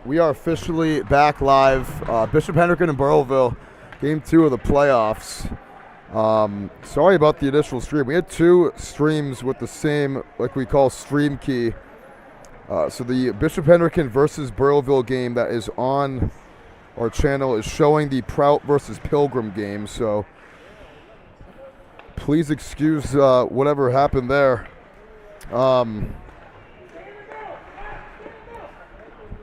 We are officially back live. Bishop Hendricken and Burrillville, game 2 of the playoffs. Sorry about the initial stream. We had 2 streams with the same, like we call, stream key. So the Bishop Hendricken versus Burrillville game that is on our channel is showing the Prout versus Pilgrim game. So please excuse whatever happened there.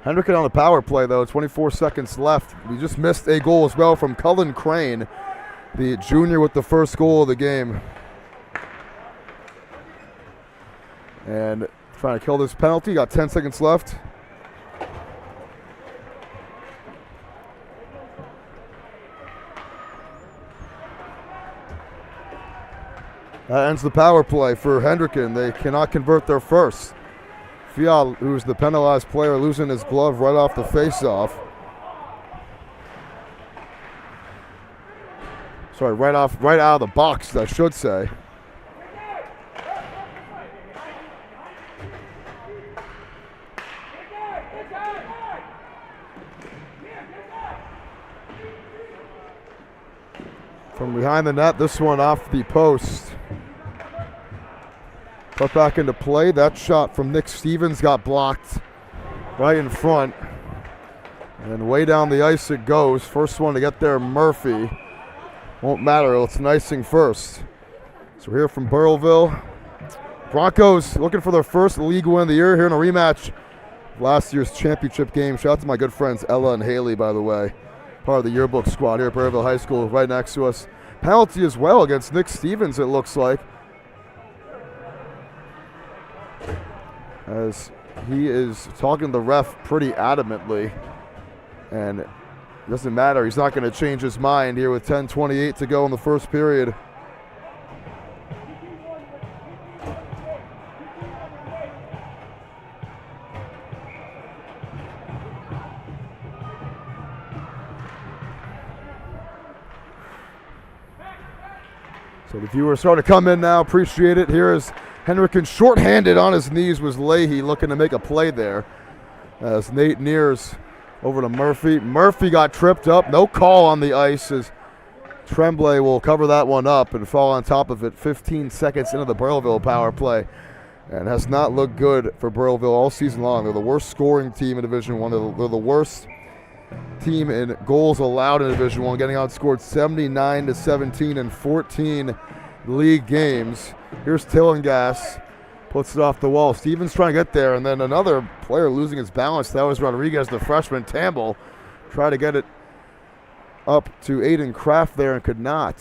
Hendricken on the power play, though. 24 seconds left. We just missed a goal as well from Cullen Crane, the junior, with the first goal of the game. And trying to kill this penalty. Got 10 seconds left. That ends the power play for Hendricken. They cannot convert their first. Fiat, who's the penalized player, losing his glove right off the face-off. Sorry, right out of the box, I should say. From behind the net, this one off the post. Put back into play. That shot from Nick Stevens got blocked right in front. And way down the ice it goes. First one to get there, Murphy. Won't matter, it's an icing first. So we're here from Burrillville. Broncos looking for their first league win of the year here in a rematch of last year's championship game. Shout out to my good friends Ella and Haley, by the way. Part of the yearbook squad here at Burrillville High School, right next to us. Penalty as well against Nick Stevens, it looks like, as he is talking to the ref pretty adamantly, and it doesn't matter. He's not going to change his mind here with 10:28 to go in the first period. So the viewers starting to come in now. Appreciate it. Here is Hendricken shorthanded on his knees, was Leahy looking to make a play there. As Nate Neers over to Murphy. Murphy got tripped up. No call on the ice as Tremblay will cover that one up and fall on top of it 15 seconds into the Burrillville power play. And has not looked good for Burrillville all season long. They're the worst scoring team in Division I. They're the worst team in goals allowed in Division I, getting outscored 79-17 in 14 league games. Here's Tillingas, puts it off the wall. Stevens trying to get there, and then another player losing his balance. That was Rodriguez, the freshman. Tamble tried to get it up to Aiden Kraft there and could not.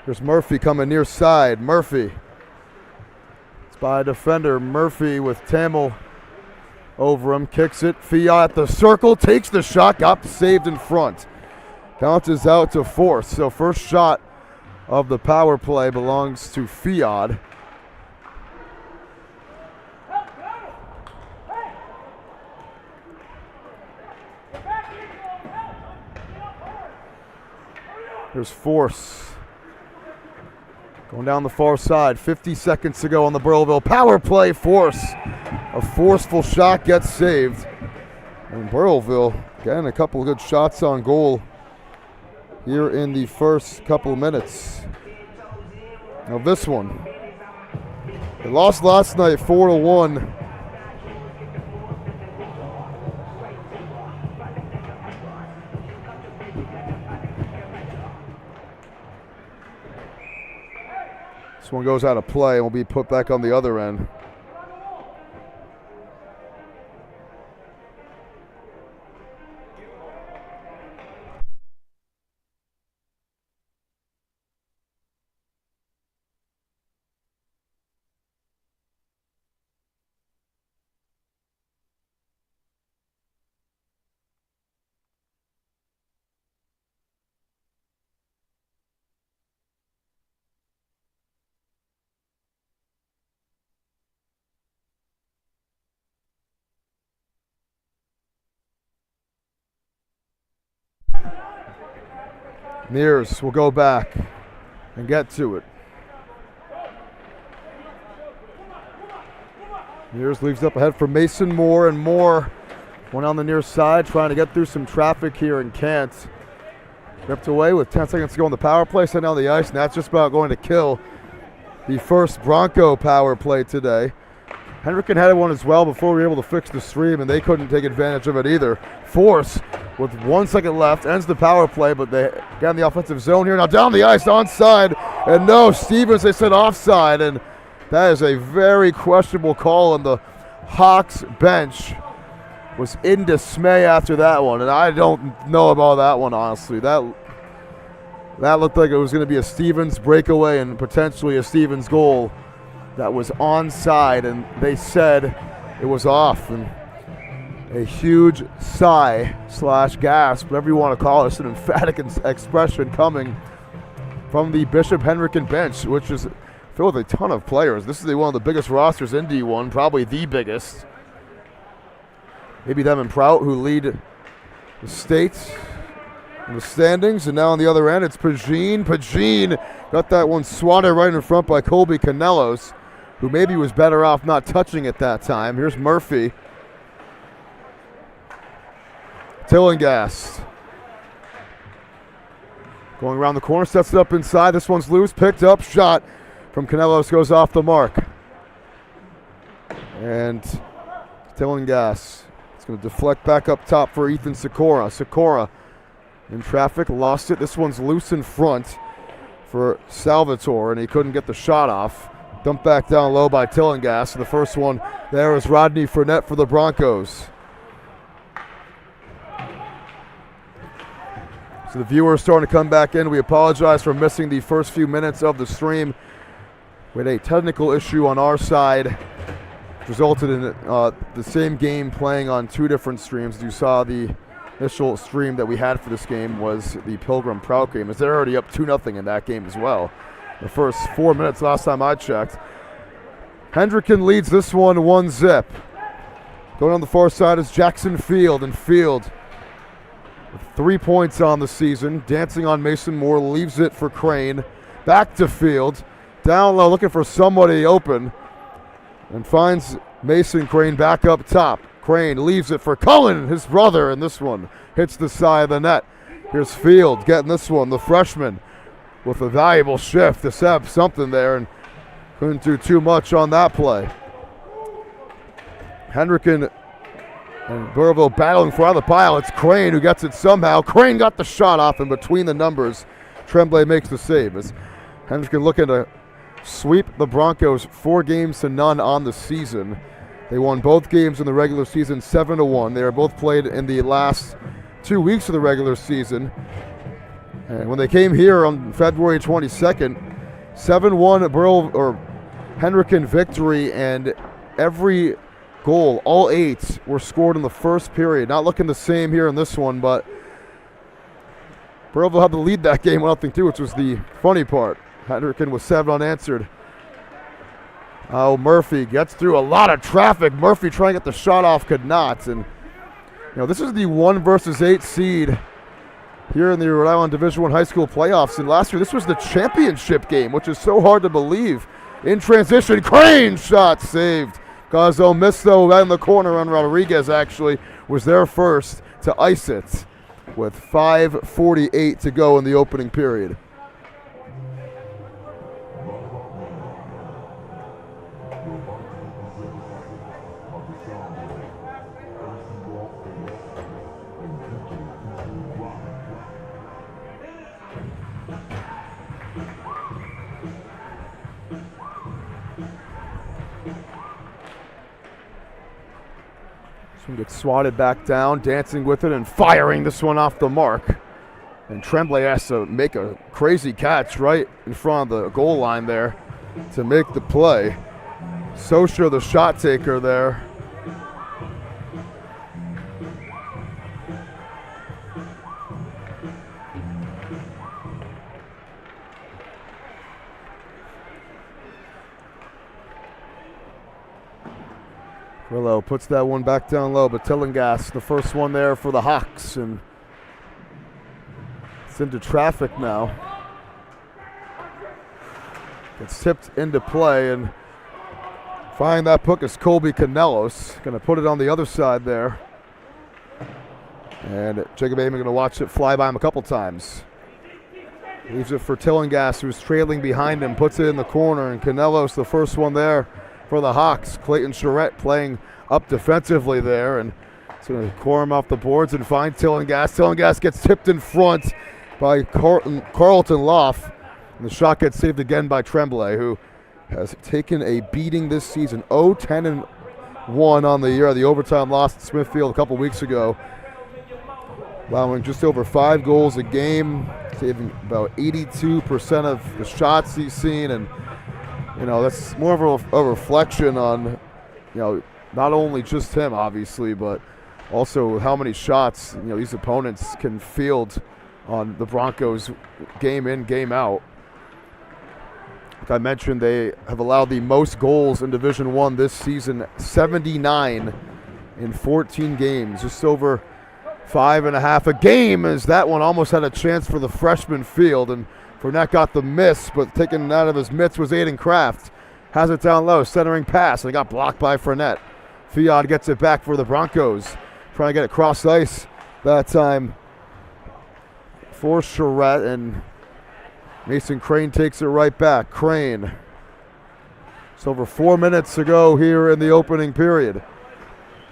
Here's Murphy coming near side. Murphy. It's by a defender. Murphy with Tamble over him, kicks it. Fiat at the circle, takes the shot, got saved in front. Bounces out to fourth. So first shot of the power play belongs to Fiat. Here's Force. Going down the far side. 50 seconds to go on the Burrillville power play. Force. A forceful shot gets saved. And Burrillville getting a couple of good shots on goal here in the first couple of minutes. Now this one. They lost last night 4-1. This one goes out of play and will be put back on the other end. Neers will go back and get to it. Mears leaves up ahead for Mason Moore, and Moore went on the near side trying to get through some traffic here and can't. Ripped away with 10 seconds to go on the power play, sent down the ice, and that's just about going to kill the first Bronco power play today. Hendricken had one as well before we were able to fix the stream, and they couldn't take advantage of it either. Force, with 1 second left, ends the power play, but they got in the offensive zone here. Now down the ice, onside, and no, Stevens, they said offside, and that is a very questionable call, and the Hawks bench was in dismay after that one, and I don't know about that one, honestly. That looked like it was going to be a Stevens breakaway and potentially a Stevens goal. That was onside, and they said it was off. And a huge sigh / gasp, whatever you want to call it, it's an emphatic expression coming from the Bishop Hendricken bench, which is filled with a ton of players. This is one of the biggest rosters in D1, probably the biggest. Maybe them and Prout, who lead the state in the standings. And now on the other end, it's Pagine. Pagine got that one swatted right in front by Colby Canelos, who maybe was better off not touching it that time. Here's Murphy. Tillingast going around the corner, sets it up inside. This one's loose, picked up, shot from Canelos goes off the mark. And Tillingast is going to deflect back up top for Ethan Sikora. Sikora in traffic, lost it. This one's loose in front for Salvatore, and he couldn't get the shot off. Dumped back down low by Tillingast. And the first one there is Rodney Fournette for the Broncos. So the viewers starting to come back in. We apologize for missing the first few minutes of the stream. We had a technical issue on our side, which resulted in the same game playing on two different streams. As you saw, the initial stream that we had for this game was the Pilgrim Prout game, as they're already up 2-0 in that game as well. The first 4 minutes last time I checked. Hendricken leads this one 1-0. Going on the far side is Jackson Field, and Field with 3 points on the season. Dancing on Mason Moore, leaves it for Crane. Back to Field. Down low, looking for somebody open. And finds Mason Crane back up top. Crane leaves it for Cullen, his brother, and this one hits the side of the net. Here's Field getting this one, the freshman, with a valuable shift to set something there, and couldn't do too much on that play. Hendricken and Burrillville battling for out of the pile. It's Crane who gets it somehow. Crane got the shot off, and between the numbers, Tremblay makes the save. As Hendricken looking to sweep the Broncos 4-0 on the season. They won both games in the regular season 7-1. They are both played in the last 2 weeks of the regular season. And when they came here on February 22nd, 7-1 Hendricken victory, and every goal, all 8, were scored in the first period. Not looking the same here in this one, but Burrillville had to lead that game 1-2, which was the funny part. Hendricken was 7 unanswered. Oh, Murphy gets through a lot of traffic. Murphy trying to get the shot off, could not. And this is the 1 versus 8 seed here in the Rhode Island Division I high school playoffs. And last year, this was the championship game, which is so hard to believe. In transition, Crane shot saved. Gazzo missed, though, right in the corner on Rodriguez, actually, was there first to ice it with 5:48 to go in the opening period. Gets swatted back down, dancing with it and firing this one off the mark. And Tremblay has to make a crazy catch right in front of the goal line there to make the play. Socia, the shot taker there. Rillo puts that one back down low, but Tillingast, the first one there for the Hawks, and it's into traffic now. Gets tipped into play, and Finding that puck is Colby Canelos. Going to put it on the other side there. And Jacob Amon going to watch it fly by him a couple times. Leaves it for Tillinghast, who's trailing behind him, puts it in the corner, and Canelos, the first one there for the Hawks. Clayton Charette playing up defensively there, and it's going to core him off the boards and find Tillinghast. Tillinghast gets tipped in front by Carlton Loff, and the shot gets saved again by Tremblay, who has taken a beating this season. 0-10-1 on the year. The overtime loss at Smithfield a couple weeks ago, allowing just over 5 goals a game, saving about 82% of the shots he's seen, and that's more of a reflection on not only just him obviously, but also how many shots these opponents can field on the Broncos game in, game out. Like I mentioned, they have allowed the most goals in Division I this season, 79 in 14 games, just over 5.5 a game, as that one almost had a chance for the freshman field, and Fournette got the miss, but taken out of his mitts was Aiden Kraft. Has it down low, centering pass, and it got blocked by Fournette. Fiod gets it back for the Broncos, trying to get it cross ice that time for Charette, and Mason Crane takes it right back. Crane. It's over 4 minutes to go here in the opening period.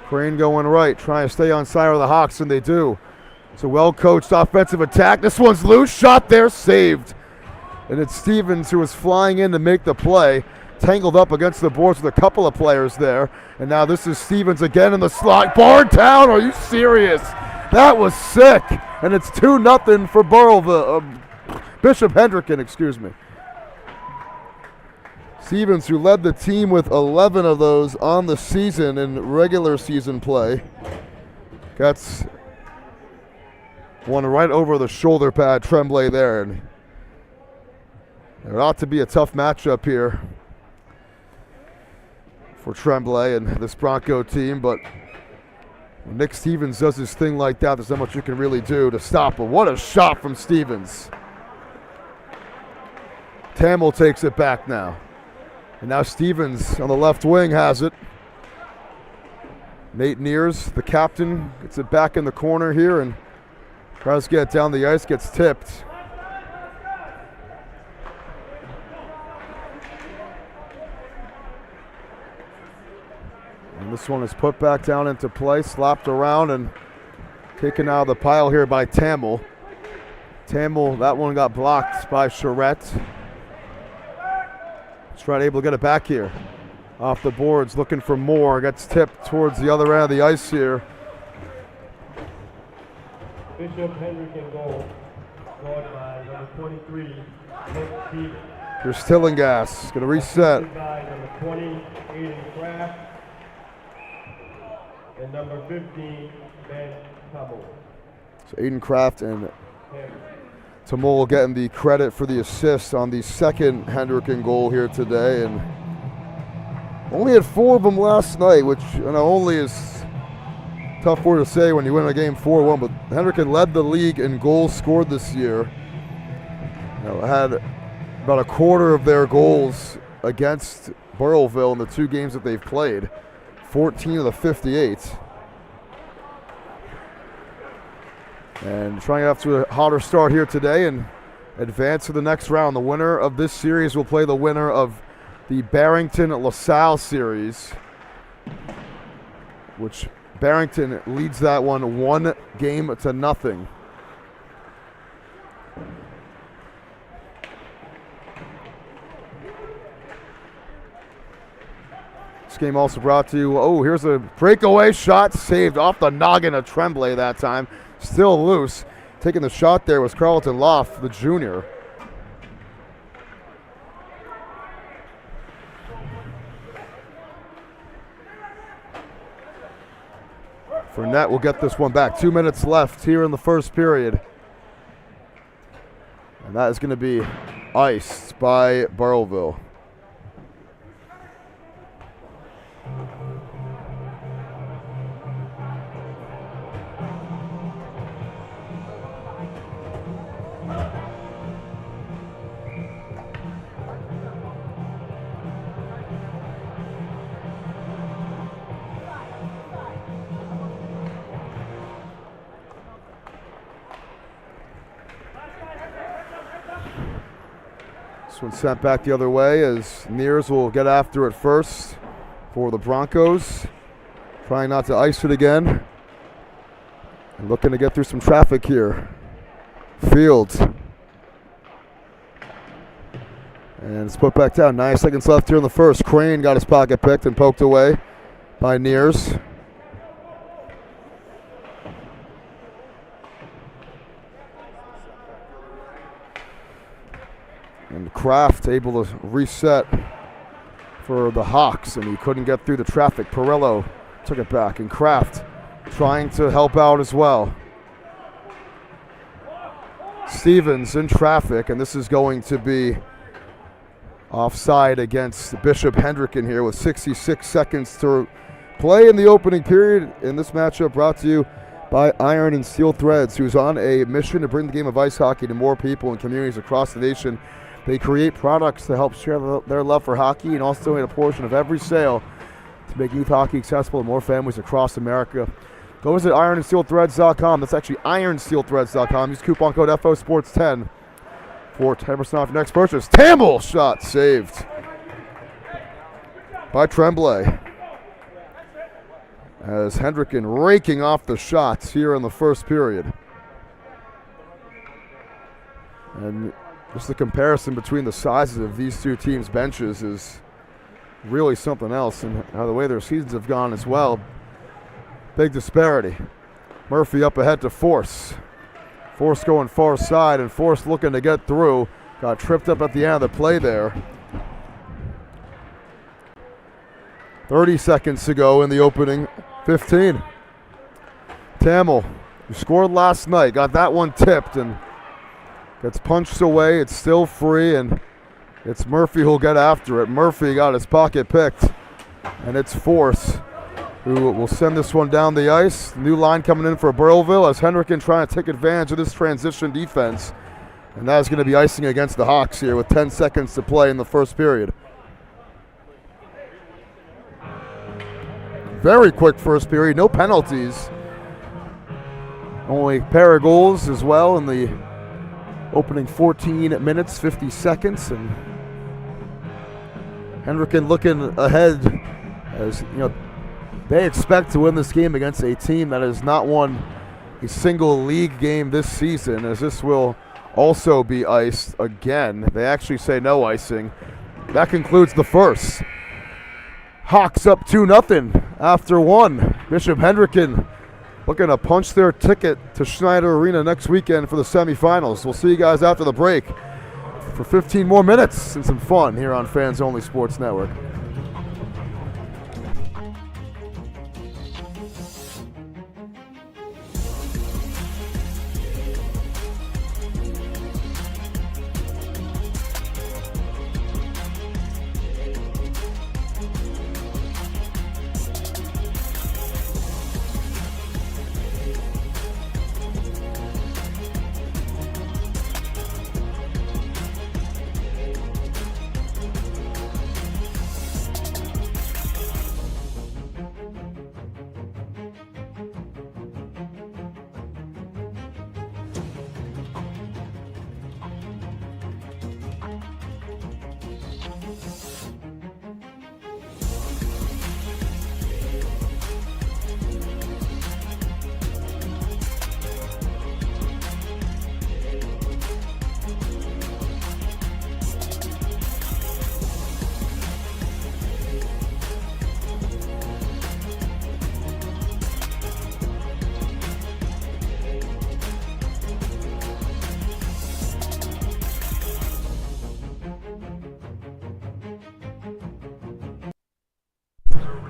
Crane going right, trying to stay on side of the Hawks, and they do. It's a well-coached offensive attack. This one's loose, shot there, saved. And it's Stevens who was flying in to make the play, tangled up against the boards with a couple of players there. And now this is Stevens again in the slot. Bardstown, are you serious? That was sick. And it's 2-0 for Burrillville. Bishop Hendricken, excuse me. Stevens, who led the team with 11 of those on the season in regular season play, gets one right over the shoulder pad, Tremblay there. And it ought to be a tough matchup here for Tremblay and this Bronco team, but when Nick Stevens does his thing like that, there's not much you can really do to stop him. What a shot from Stevens. Tamil takes it back now. And now Stevens on the left wing has it. Nate Neers, the captain, gets it back in the corner here and tries to get it down the ice, gets tipped. And this one is put back down into play, slapped around and taken out of the pile here by Tamil. Tamil, that one got blocked by Charette. Stride able to get it back here. Off the boards, looking for more. Gets tipped towards the other end of the ice here. Bishop Hendricken goal, scored by number 23, Nick Stevens. Here's Tillinghast, gonna reset. By number 20, Aiden Kraft, and number 15, Ben Tamil. So Aiden Kraft and Tamul getting the credit for the assist on the second Hendricken goal here today, and only had 4 of them last night, which only is tough for to say when you win a game 4-1, but Hendricken led the league in goals scored this year. Had about a quarter of their goals against Burrillville in the 2 games that they've played, 14 of the 58. And trying after a hotter start here today and advance to the next round. The winner of this series will play the winner of the Barrington-LaSalle series, which Barrington leads that one 1-0. This game also brought to you, here's a breakaway shot saved off the noggin of Tremblay that time. Still loose. Taking the shot there was Carlton Loff, the junior. Fournette will get this one back. 2 minutes left here in the first period. And that is going to be iced by Burrillville. This one sent back the other way as Nears will get after it first for the Broncos. Trying not to ice it again. And looking to get through some traffic here. Fields. And it's put back down. 9 seconds left here in the first. Crane got his pocket picked and poked away by Nears. And Kraft able to reset for the Hawks, and he couldn't get through the traffic. Perillo took it back, and Kraft trying to help out as well. Stevens in traffic, and this is going to be offside against Bishop Hendricken here with 66 seconds to play in the opening period. In this matchup brought to you by Iron and Steel Threads, who's on a mission to bring the game of ice hockey to more people and communities across the nation. They create products to help share their love for hockey and also donate a portion of every sale to make youth hockey accessible to more families across America. Go visit ironandsteelthreads.com. That's actually ironsteelthreads.com. Use coupon code FOSports10 for 10% off your next purchase. Tamble shot saved by Tremblay. As Hendricken raking off the shots here in the first period. And just the comparison between the sizes of these two teams' benches is really something else, and how the way their seasons have gone as well. Big disparity. Murphy up ahead to Force. Force going far side, and Force looking to get through. Got tripped up at the end of the play there. 30 seconds to go in the opening 15. Tamil, who scored last night, got that one tipped and gets punched away. It's still free, and it's Murphy who'll get after it. Murphy got his pocket picked, and it's Force who will send this one down the ice. New line coming in for Burrillville as Hendricken trying to take advantage of this transition defense. And that is going to be icing against the Hawks here with 10 seconds to play in the first period. Very quick first period, no penalties. Only a pair of goals as well in the opening 14 minutes, 50 seconds. And Hendricken looking ahead as, you know, they expect to win this game against a team that has not won a single league game this season, as this will also be iced again. They actually say no icing. That concludes the first. Hawks up 2-0 after one. Bishop Hendricken looking to punch their ticket to Schneider Arena next weekend for the semifinals. We'll see you guys after the break for 15 more minutes and some fun here on Fans Only Sports Network.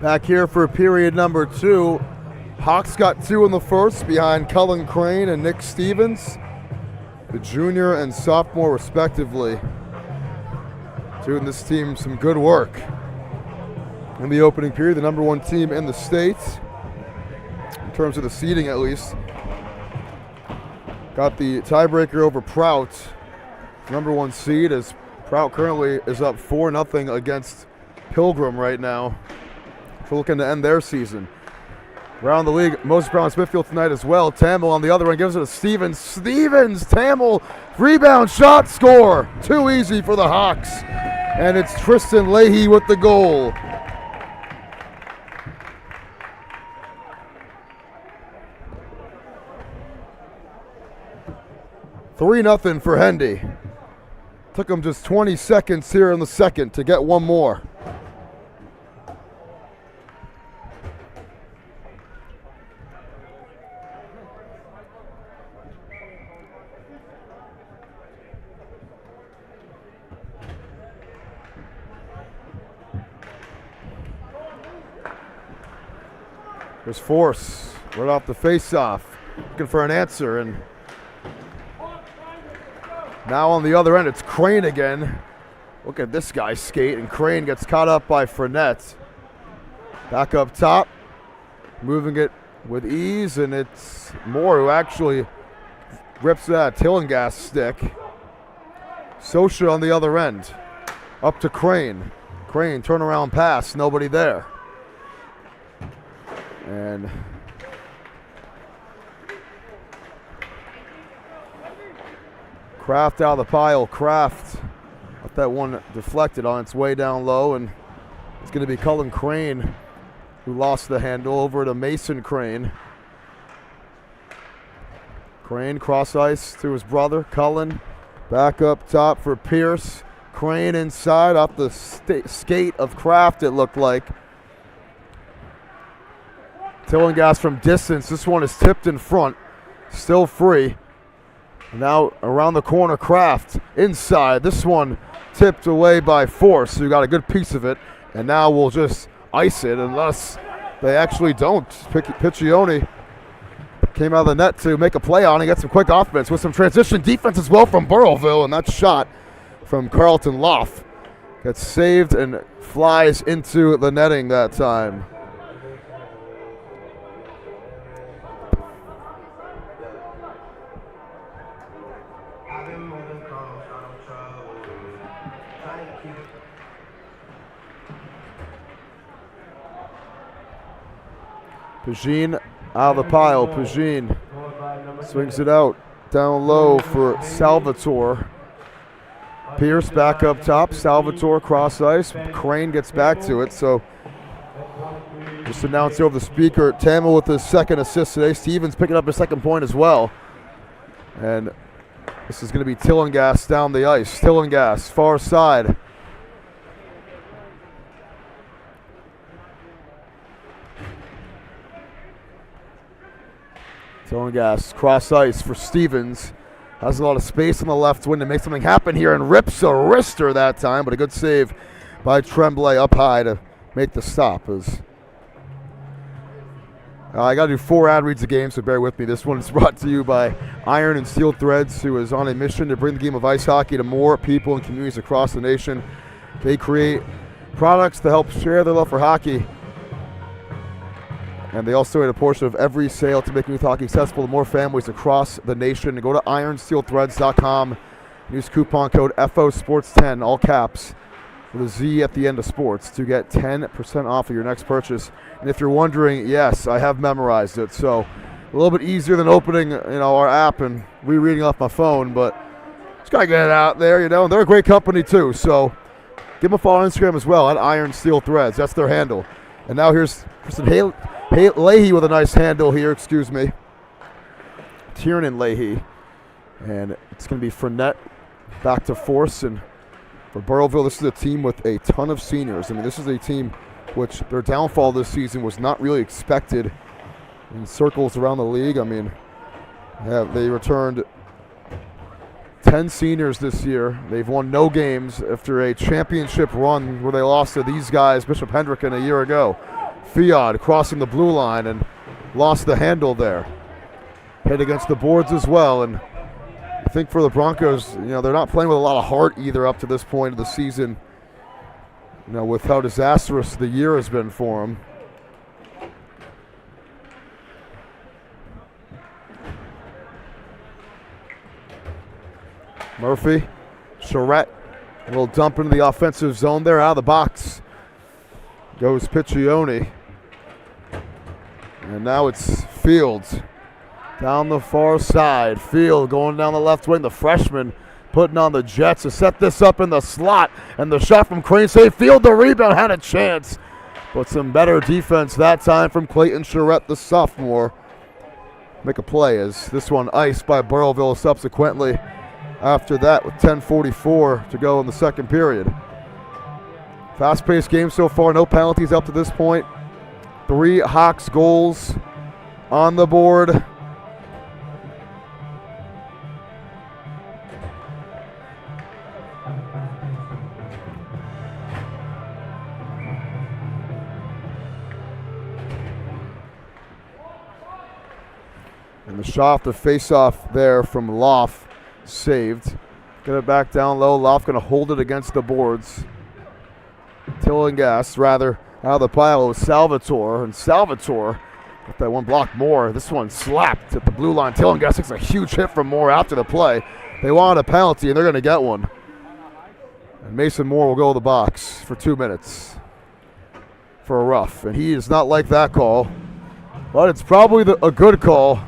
Back here for period number 2. Hawks got 2 in the first behind Cullen Crane and Nick Stevens, the junior and sophomore respectively, doing this team some good work. In the opening period, the number 1 team in the state, in terms of the seeding at least, got the tiebreaker over Prout, number 1 seed, as Prout currently is up 4-0 against Pilgrim right now. We're looking to end their season. around the league. Moses Brown Smithfield tonight as well. Tamil on the other end gives it to Stevens. Stevens, Tamil, rebound, shot, score. Too easy for the Hawks. And it's Tristan Leahy with the goal. $3-0 for Hendy. Took him just 20 seconds here in the second to get one more. There's Force right off the face-off, looking for an answer, and now on the other end, it's Crane again. Look at this guy skate, and Crane gets caught up by Fournette. Back up top, moving it with ease, and it's Moore who actually rips that Tillingas stick. Sosha on the other end, up to Crane. Crane, turnaround pass, nobody there. And Kraft out of the pile. Kraft got that one deflected on its way down low, and it's going to be Cullen Crane who lost the handle over to Mason Crane. Crane cross ice to his brother Cullen. Back up top for Pierce. Crane inside off the skate of Kraft, it looked like. Tillingas from distance. This one is tipped in front. Still free. Now around the corner, Kraft inside. This one tipped away by Force, who got a good piece of it. And now we'll just ice it unless they actually don't. Piccioni came out of the net to make a play on and get some quick offense with some transition defense as well from Burrillville. And that shot from Carlton Loff gets saved and flies into the netting that time. Pagine out of the pile. Pagine swings it out down low for Salvatore. Pierce back up top. Salvatore cross ice. Crane gets back to it. So just announced over the speaker, Tamil with his second assist today. Stevens picking up his second point as well. And this is going to be Tillingas down the ice. Tillingas far side. Tillingas cross ice for Stevens. Has a lot of space on the left wing to make something happen here and rips a wrister that time, but a good save by Tremblay up high to make the stop. I got to do 4 ad reads a game, so bear with me. This one is brought to you by Iron and Steel Threads, who is on a mission to bring the game of ice hockey to more people and communities across the nation. They create products to help share their love for hockey. And they also donate a portion of every sale to make youth hockey accessible to more families across the nation. Go to ironsteelthreads.com. Use coupon code FOSports10, all caps, with a Z at the end of sports, to get 10% off of your next purchase. And if you're wondering, yes, I have memorized it. So a little bit easier than opening, our app and rereading off my phone. But just gotta get it out there, And they're a great company too. So give them a follow on Instagram as well at Iron Steel Threads. That's their handle. And now here's Tristan Leahy with a nice handle here, Tiernan Leahy. And it's going to be Fournette back to Force. And for Burrillville, this is a team with a ton of seniors. This is a team which their downfall this season was not really expected in circles around the league. They returned 10 seniors this year. They've won no games after a championship run where they lost to these guys, Bishop Hendricken, a year ago. Fiat crossing the blue line and lost the handle there. Hit against the boards as well. And I think for the Broncos, they're not playing with a lot of heart either up to this point of the season, with how disastrous the year has been for them. Murphy, Charette, a little dump into the offensive zone there, out of the box goes Piccioni. And now it's Fields down the far side. Field going down the left wing. The freshman putting on the Jets to set this up in the slot. And the shot from Crane saved. Field, the rebound, had a chance. But some better defense that time from Clayton Charette, the sophomore. Make a play as this one iced by Burrillville subsequently after that with 10:44 to go in the second period. Fast-paced game so far, no penalties up to this point. 3 Hawks goals on the board. And the shot off the face-off there from Loff saved. Get it back down low. Loff going to hold it against the boards. Tillinghast rather out of the pile with Salvatore. And Salvatore got that one block more. This one slapped at the blue line. Tillinghast takes a huge hit from Moore after the play. They wanted a penalty, and they're going to get one. And Mason Moore will go to the box for 2 minutes for a rough. And he does not like that call. But it's probably a good call.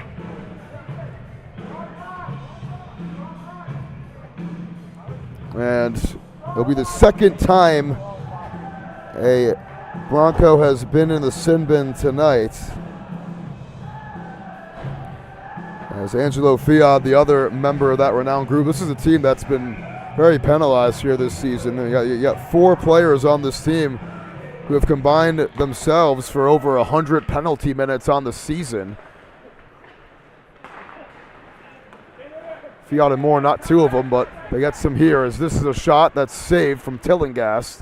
And it'll be the second time a Bronco has been in the sin bin tonight. As Angelo Fiat, the other member of that renowned group, this is a team that's been very penalized here this season. You got 4 players on this team who have combined themselves for over 100 penalty minutes on the season. Fiat and Moore, not 2 of them, but they got some here as this is a shot that's saved from Tillinghast.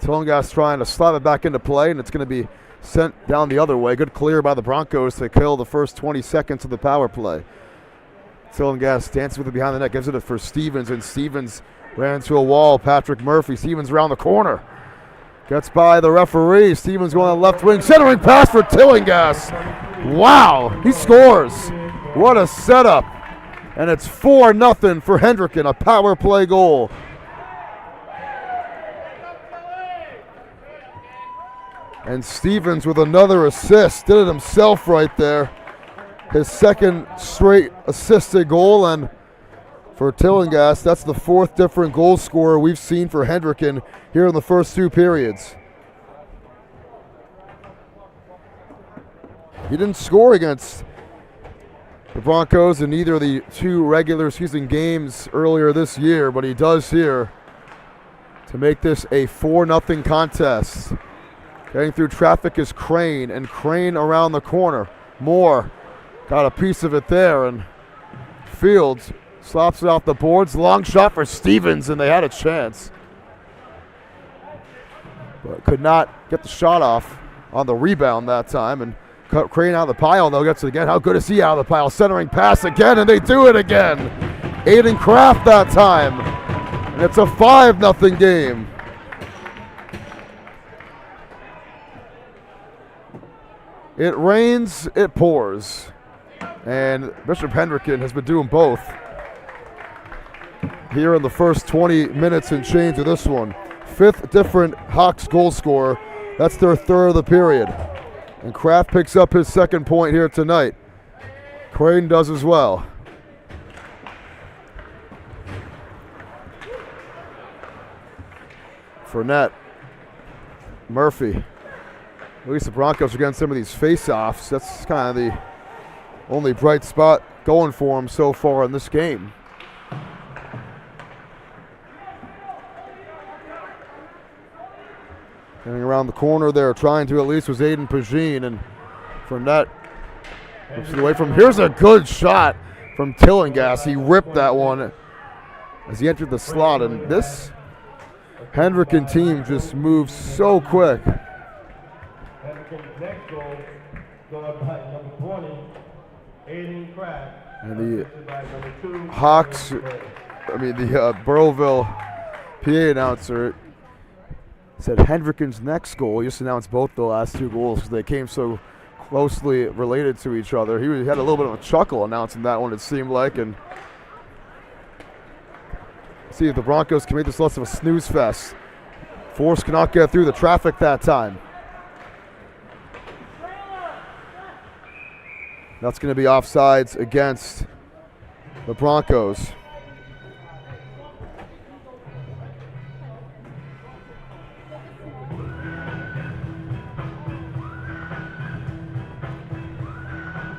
Tillinghast trying to slap it back into play, and it's going to be sent down the other way. Good clear by the Broncos to kill the first 20 seconds of the power play. Tillinghast dances with it behind the net, gives it for Stevens, and Stevens ran into a wall. Patrick Murphy, Stevens around the corner. Gets by the referee. Stevens going on the left wing. Centering pass for Tillinghast. Wow, he scores. What a setup. And it's 4-0 for Hendricken, a power play goal. And Stevens with another assist. Did it himself right there. His second straight assisted goal. And for Tillinghast, that's the 4th different goal scorer we've seen for Hendricken here in the first 2 periods. He didn't score against the Broncos in either of the 2 regular season games earlier this year, but he does here to make this a 4-0 contest. Getting through traffic is Crane, and Crane around the corner. Moore got a piece of it there, and Fields slaps it off the boards. Long shot for Stevens, and they had a chance. But could not get the shot off on the rebound that time, and cut Crane out of the pile, and they'll get to it again. How good is he out of the pile? Centering pass again, and they do it again. Aiden Kraft that time. And it's a 5-0 game. It rains, it pours. And Bishop Hendricken has been doing both here in the first 20 minutes and change of this one. 5th different Hawks goal scorer. That's their 3rd of the period. And Kraft picks up his 2nd point here tonight. Crane does as well. Fournette. Murphy. At least the Broncos are getting some of these face-offs. That's kind of the only bright spot going for them so far in this game. Getting around the corner there, trying to at least, was Aiden Pagine, and Fournette rips it away from. Here's a good shot from Tillinghast. He ripped that one as he entered the slot, and this Hendricken team just moves so quick. Hendricken's next goal, going by number 20, Aiden Kraft. And the Hawks, the Burrillville PA announcer said Hendricken's next goal. He just announced both the last 2 goals because they came so closely related to each other. He had a little bit of a chuckle announcing that one, it seemed like. And see if the Broncos can make this less of a snooze fest. Force cannot get through the traffic that time. That's going to be offsides against the Broncos.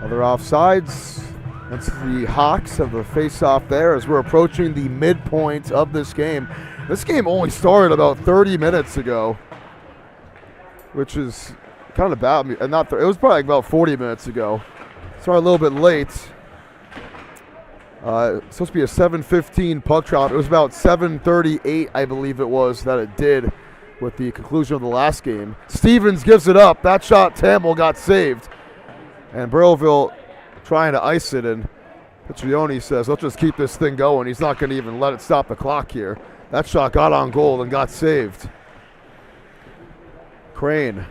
Other offsides. That's the Hawks have the face-off there as we're approaching the midpoint of this game. This game only started about 30 minutes ago, which is kind of bad. It was probably like about 40 minutes ago. Started a little bit late. It's supposed to be a 7:15 puck drop. It was about 7:38, I believe it was, that it did with the conclusion of the last game. Stevens gives it up. That shot, Tamil got saved. And Burrillville trying to ice it, and Piccioni says, let's just keep this thing going. He's not going to even let it stop the clock here. That shot got on goal and got saved. Crane.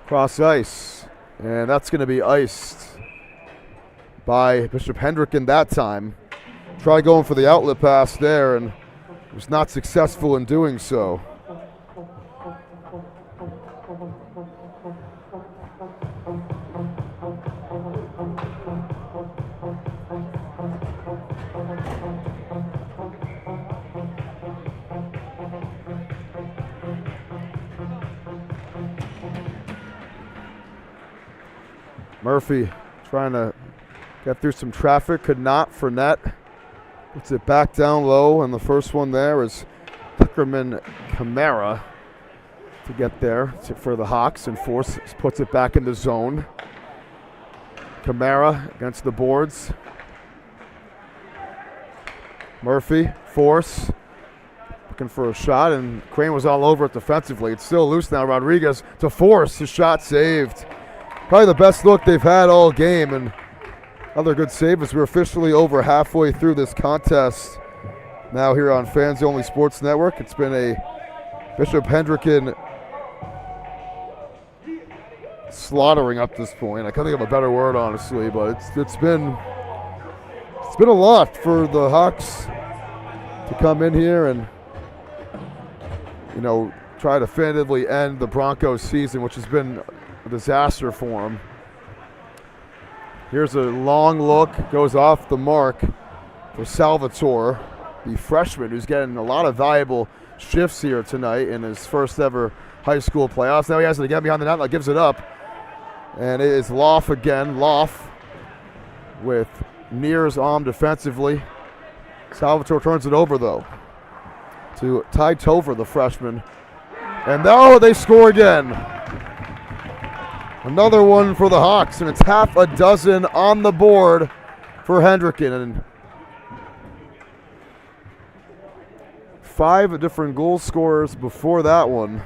Cross ice. And that's going to be iced by Bishop Hendricken that time. Tried going for the outlet pass there and was not successful in doing so. Murphy trying to get through some traffic, could not for net. Puts it back down low, and the first one there is Tuckerman Camara to get there for the Hawks, and Force puts it back in the zone. Camara against the boards. Murphy, Force, looking for a shot, and Crane was all over it defensively. It's still loose now. Rodriguez to Force, his shot saved. Probably the best look they've had all game, and another good save as we're officially over halfway through this contest now here on Fans Only Sports Network. It's been a Bishop Hendricken slaughtering up this point. I can't think of a better word, honestly, but it's been a lot for the Hawks to come in here and, you know, try to definitively end the Broncos season, which has been a disaster for them. Here's a long look, goes off the mark for Salvatore, the freshman who's getting a lot of valuable shifts here tonight in his first ever high school playoffs. Now he has to get behind the net, gives it up. And it is Loff again. Loff with Near's arm defensively. Salvatore turns it over, though, to Ty Tover, the freshman. And now they score again. Another one for the Hawks, and it's half a dozen on the board for Hendricken. And 5 different goal scorers before that one.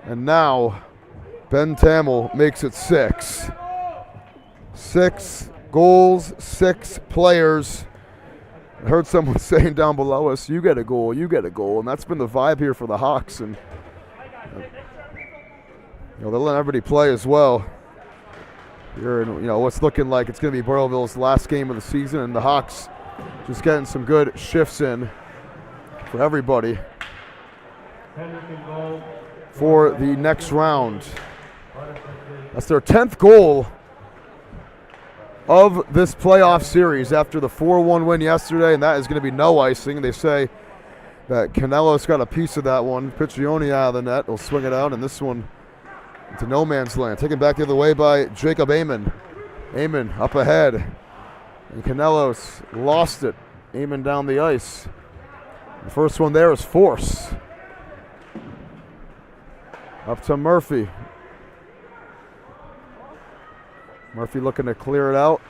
And now Ben Tamil makes it 6. 6 goals, 6 players. I heard someone saying down below us, you get a goal, you get a goal. And that's been the vibe here for the Hawks. And you know, they're letting everybody play as well. Here in, you know, what's looking like it's going to be Burrillville's last game of the season, and the Hawks just getting some good shifts in for everybody for the next round. That's their 10th goal of this playoff series after the 4-1 win yesterday, and that is going to be no icing. They say that Canelo's got a piece of that one. Piccioni out of the net. He'll swing it out, and this one into no man's land. Taken back the other way by Jacob Amon. Amon up ahead. And Canelos lost it. Amon down the ice. The first one there is Force. Up to Murphy. Murphy looking to clear it out.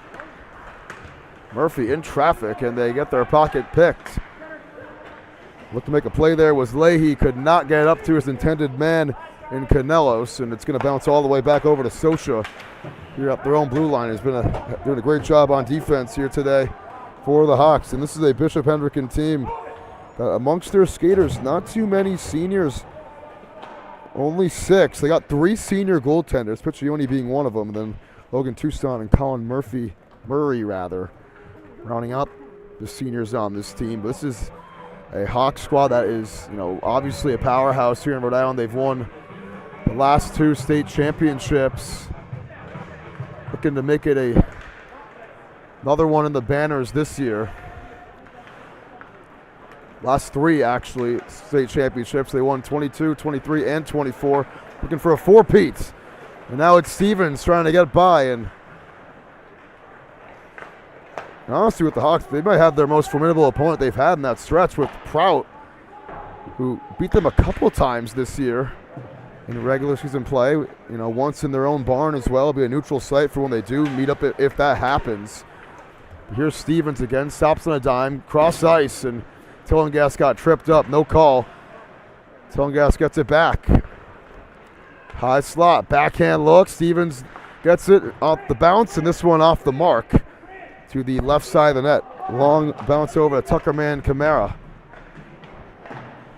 Murphy in traffic, and they get their pocket picked. Looked to make a play there was Leahy. Could not get it up to his intended man in Canelos, and it's going to bounce all the way back over to Socha here up their own blue line. Has been doing a great job on defense here today for the Hawks, and this is a Bishop Hendricken team amongst their skaters, not too many seniors, only 6. They got 3 senior goaltenders, Piccioni being one of them, and then Logan Toussaint and Colin Murray, rounding out the seniors on this team. But this is a Hawk squad that is, you know, obviously a powerhouse here in Rhode Island. They've won the last 2 state championships. looking to make it another one in the banners this year. Last 3, actually, state championships. They won 22, 23, and 24. Looking for a 4-peat. And now it's Stevens trying to get by. And honestly, with the Hawks, they might have their most formidable opponent they've had in that stretch with Prout, who beat them a couple times this year in regular season play. You know, once in their own barn as well. It'll be a neutral site for when they do meet up if that happens. But here's Stevens again, stops on a dime, cross ice, and Tillinghast got tripped up, no call. Tillinghast gets it back. High slot, backhand look. Stevens gets it off the bounce, and this one off the mark to the left side of the net. Long bounce over to Tuckerman Camara.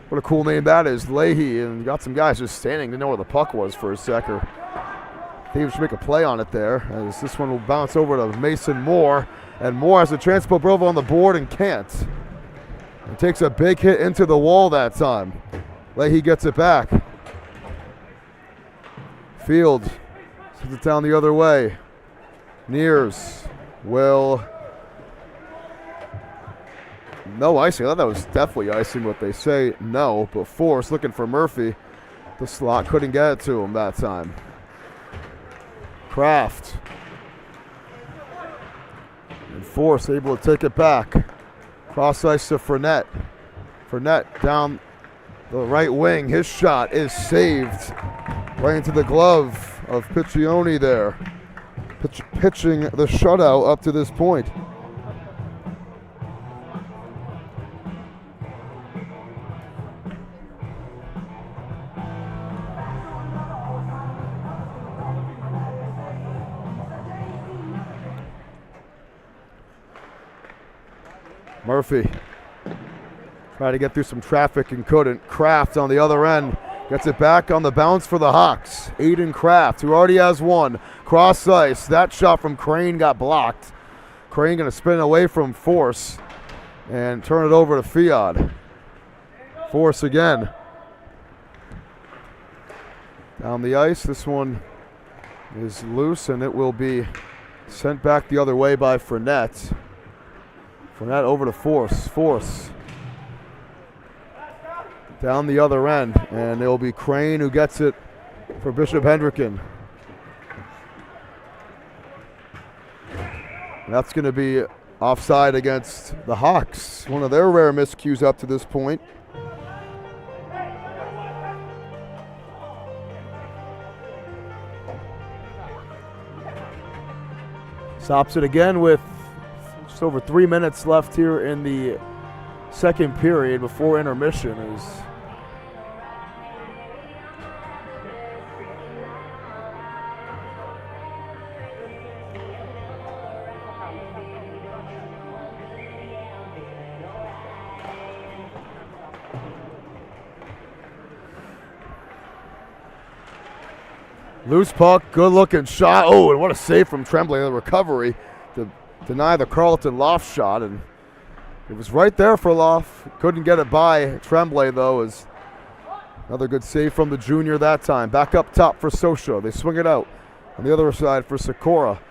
What a cool name that is, Leahy. And you got some guys just standing, didn't know where the puck was for a sec. Or I think we should make a play on it there, as this one will bounce over to Mason Moore. And Moore has a chance to put Burrillville on the board and can't. It takes a big hit into the wall that time. Leahy gets it back. Field sends it down the other way. Nears will. No icing. I thought that was definitely icing, what they say. No, but Force looking for Murphy. The slot couldn't get it to him that time. Kraft. And Force able to take it back. Cross ice to Fournette. Fournette down the right wing. His shot is saved right into the glove of Piccioni there. Pitching the shutout up to this point. Murphy tried to get through some traffic and couldn't. Kraft on the other end gets it back on the bounce for the Hawks. Aiden Kraft, who already has one. Cross ice. That shot from Crane got blocked. Crane going to spin away from Force and turn it over to Fiod. Force again. Down the ice. This one is loose, and it will be sent back the other way by Fournette. Fournette over to Force. Force down the other end, and it will be Crane who gets it for Bishop Hendricken. And that's going to be offside against the Hawks. One of their rare miscues up to this point. Stops it again with just over 3 minutes left here in the second period before intermission. Is loose puck, good looking shot. Oh, and what a save from Tremblay. The recovery to deny the Carleton Loft shot, and it was right there for Loft. Couldn't get it by Tremblay, though. Is another good save from the junior that time. Back up top for Sosha. They swing it out on the other side for Sikora.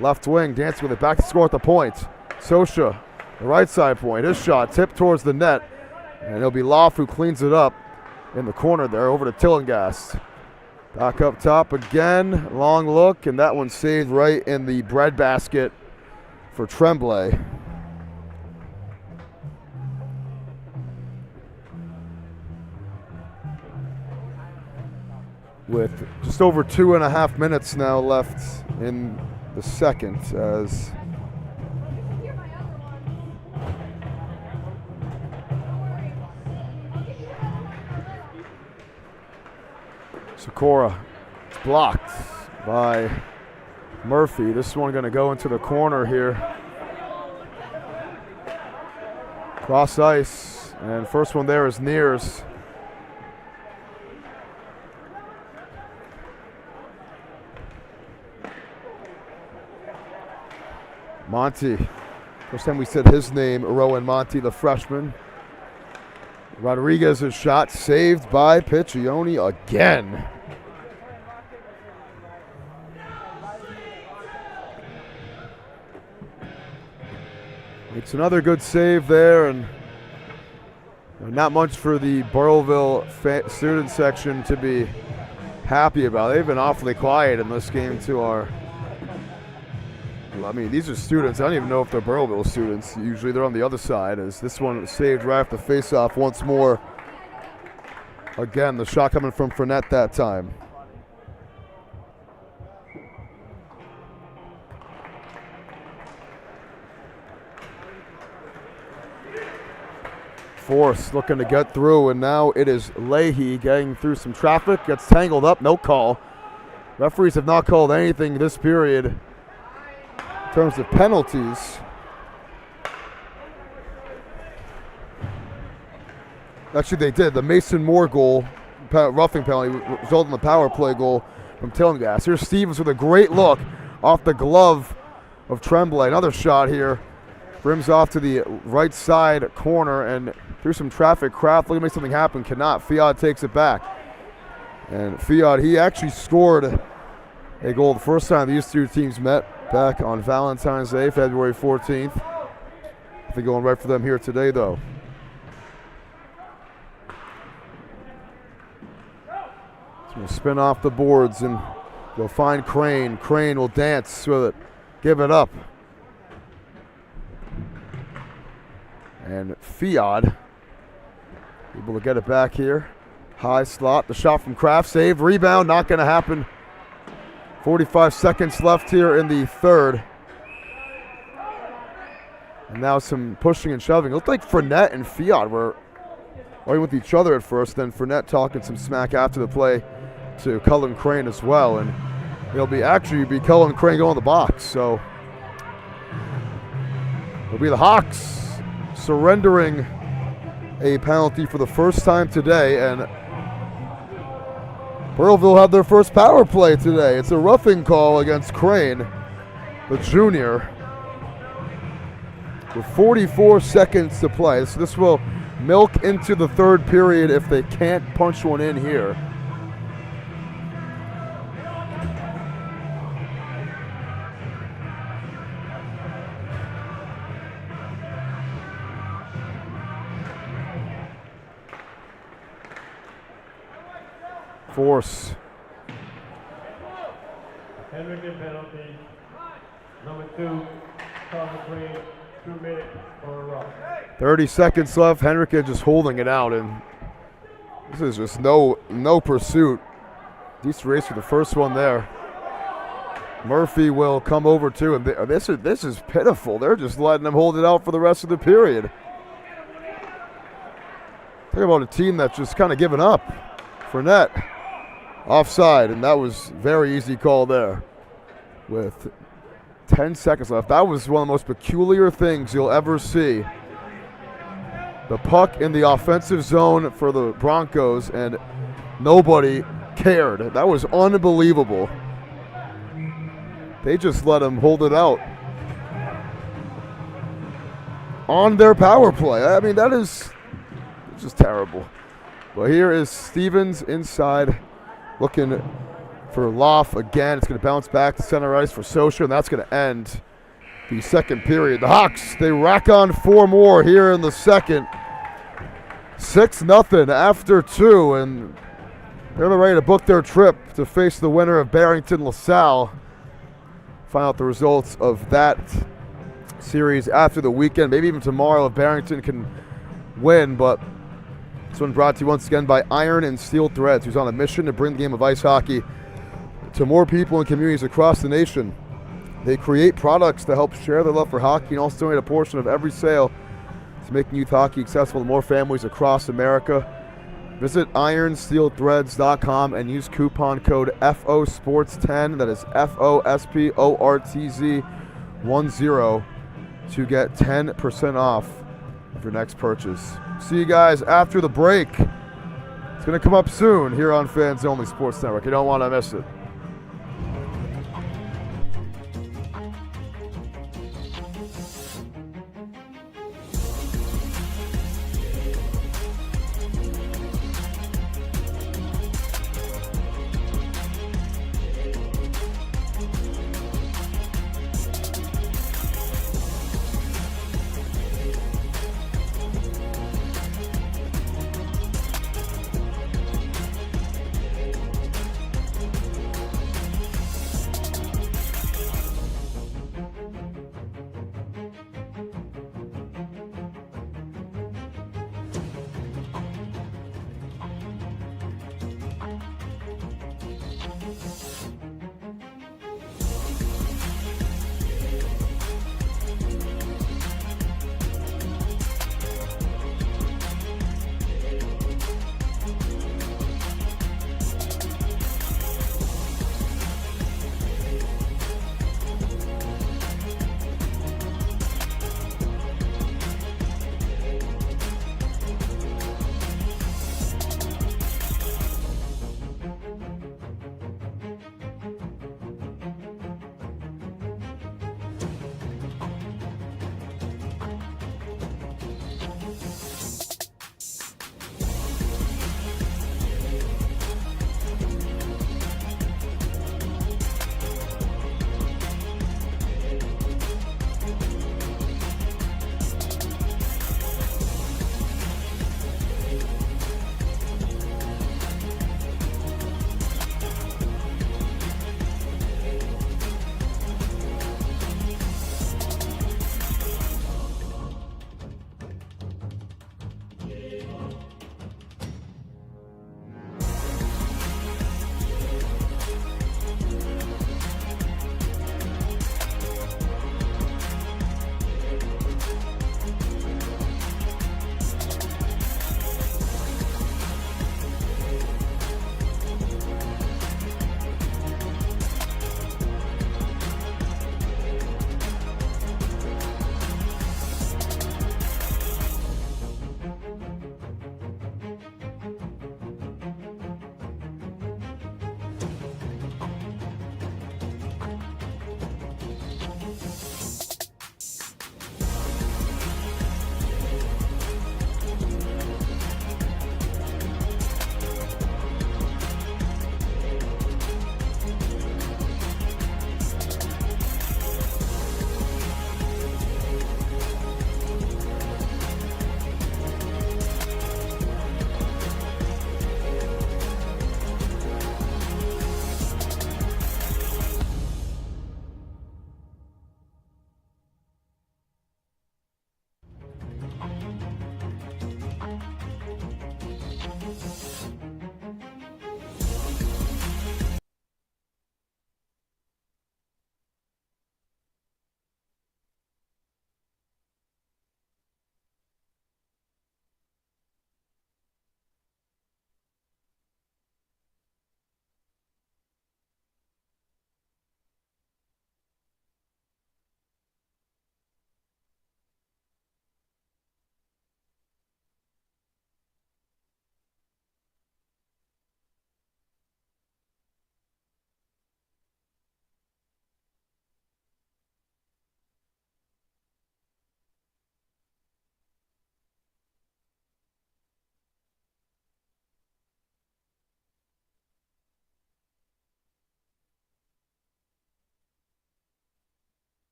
Left wing, dancing with it, back to score at the point. Sosha, the right side point. His shot tipped towards the net, and it'll be Loft who cleans it up in the corner there over to Tillinghast. Back up top again, long look, and that one saved right in the breadbasket for Tremblay. With just over 2.5 minutes now left in the second, as Sikora is blocked by Murphy. This one going to go into the corner here. Cross ice, and first one there is Nears. Monty. First time we said his name, Rowan Monty, the freshman. Rodriguez's shot saved by Piccioni again. Makes another good save there, and not much for the Burrillville student section to be happy about. They've been awfully quiet in this game to our, I mean, these are students. I don't even know if they're Burrillville students. Usually they're on the other side, as this one saved right after face-off once more. Again, the shot coming from Fournette that time. Force looking to get through, and now it is Leahy getting through some traffic. Gets tangled up, no call. Referees have not called anything this period in terms of penalties. Actually, they did. The Mason Moore goal, roughing penalty, resulted in the power play goal from Tillinghast. Here's Stevens with a great look off the glove of Tremblay. Another shot here. Rims off to the right side corner, and through some traffic, Kraft looking to make something happen, cannot. Fiat takes it back. And Fiat, he actually scored a goal the first time these two teams met back on Valentine's Day, February 14th. I think going right for them here today, though. He's going to spin off the boards and go find Crane. Crane will dance with it, give it up. And Fiat able to get it back here. High slot, the shot from Kraft, saved, rebound, not going to happen. 45 seconds left here in the third. And now some pushing and shoving. It looked like Fournette and Fiat were arguing with each other at first, then Fournette talking some smack after the play to Cullen Crane as well. And it'll be Cullen Crane going in the box. So it'll be the Hawks surrendering a penalty for the first time today, and Burrillville had their first power play today. It's a roughing call against Crane, the junior, with 44 seconds to play. So this will milk into the third period if they can't punch one in here. Force. Hendricken penalty. Number 2, Cullen Crane, 2 minutes for a rough. 30 seconds left. Hendricken just holding it out, and this is just no pursuit. Decent race for the first one there. Murphy will come over too, and this is pitiful. They're just letting them hold it out for the rest of the period. Talk about a team that's just kind of given up. Fournette offside, and that was very easy call there with 10 seconds left. That was one of the most peculiar things you'll ever see. The puck in the offensive zone for the Broncos, and nobody cared. That was unbelievable. They just let him hold it out on their power play. I mean, that is just terrible. But here is Stevens inside, looking for Loff again. It's going to bounce back to center ice for Socha, and that's going to end the second period. The Hawks, they rack on 4 more here in the second. 6-0 after 2, and they're ready to book their trip to face the winner of Barrington-LaSalle. Find out the results of that series after the weekend, maybe even tomorrow if Barrington can win, but this one brought to you once again by Iron and Steel Threads, who's on a mission to bring the game of ice hockey to more people and communities across the nation. They create products to help share their love for hockey and also donate a portion of every sale to making youth hockey accessible to more families across America. Visit ironsteelthreads.com and use coupon code FOSPORTS10, that is FOSPORTZ10, to get 10% off of your next purchase. See you guys after the break. It's going to come up soon here on Fans Only Sports Network. You don't want to miss it.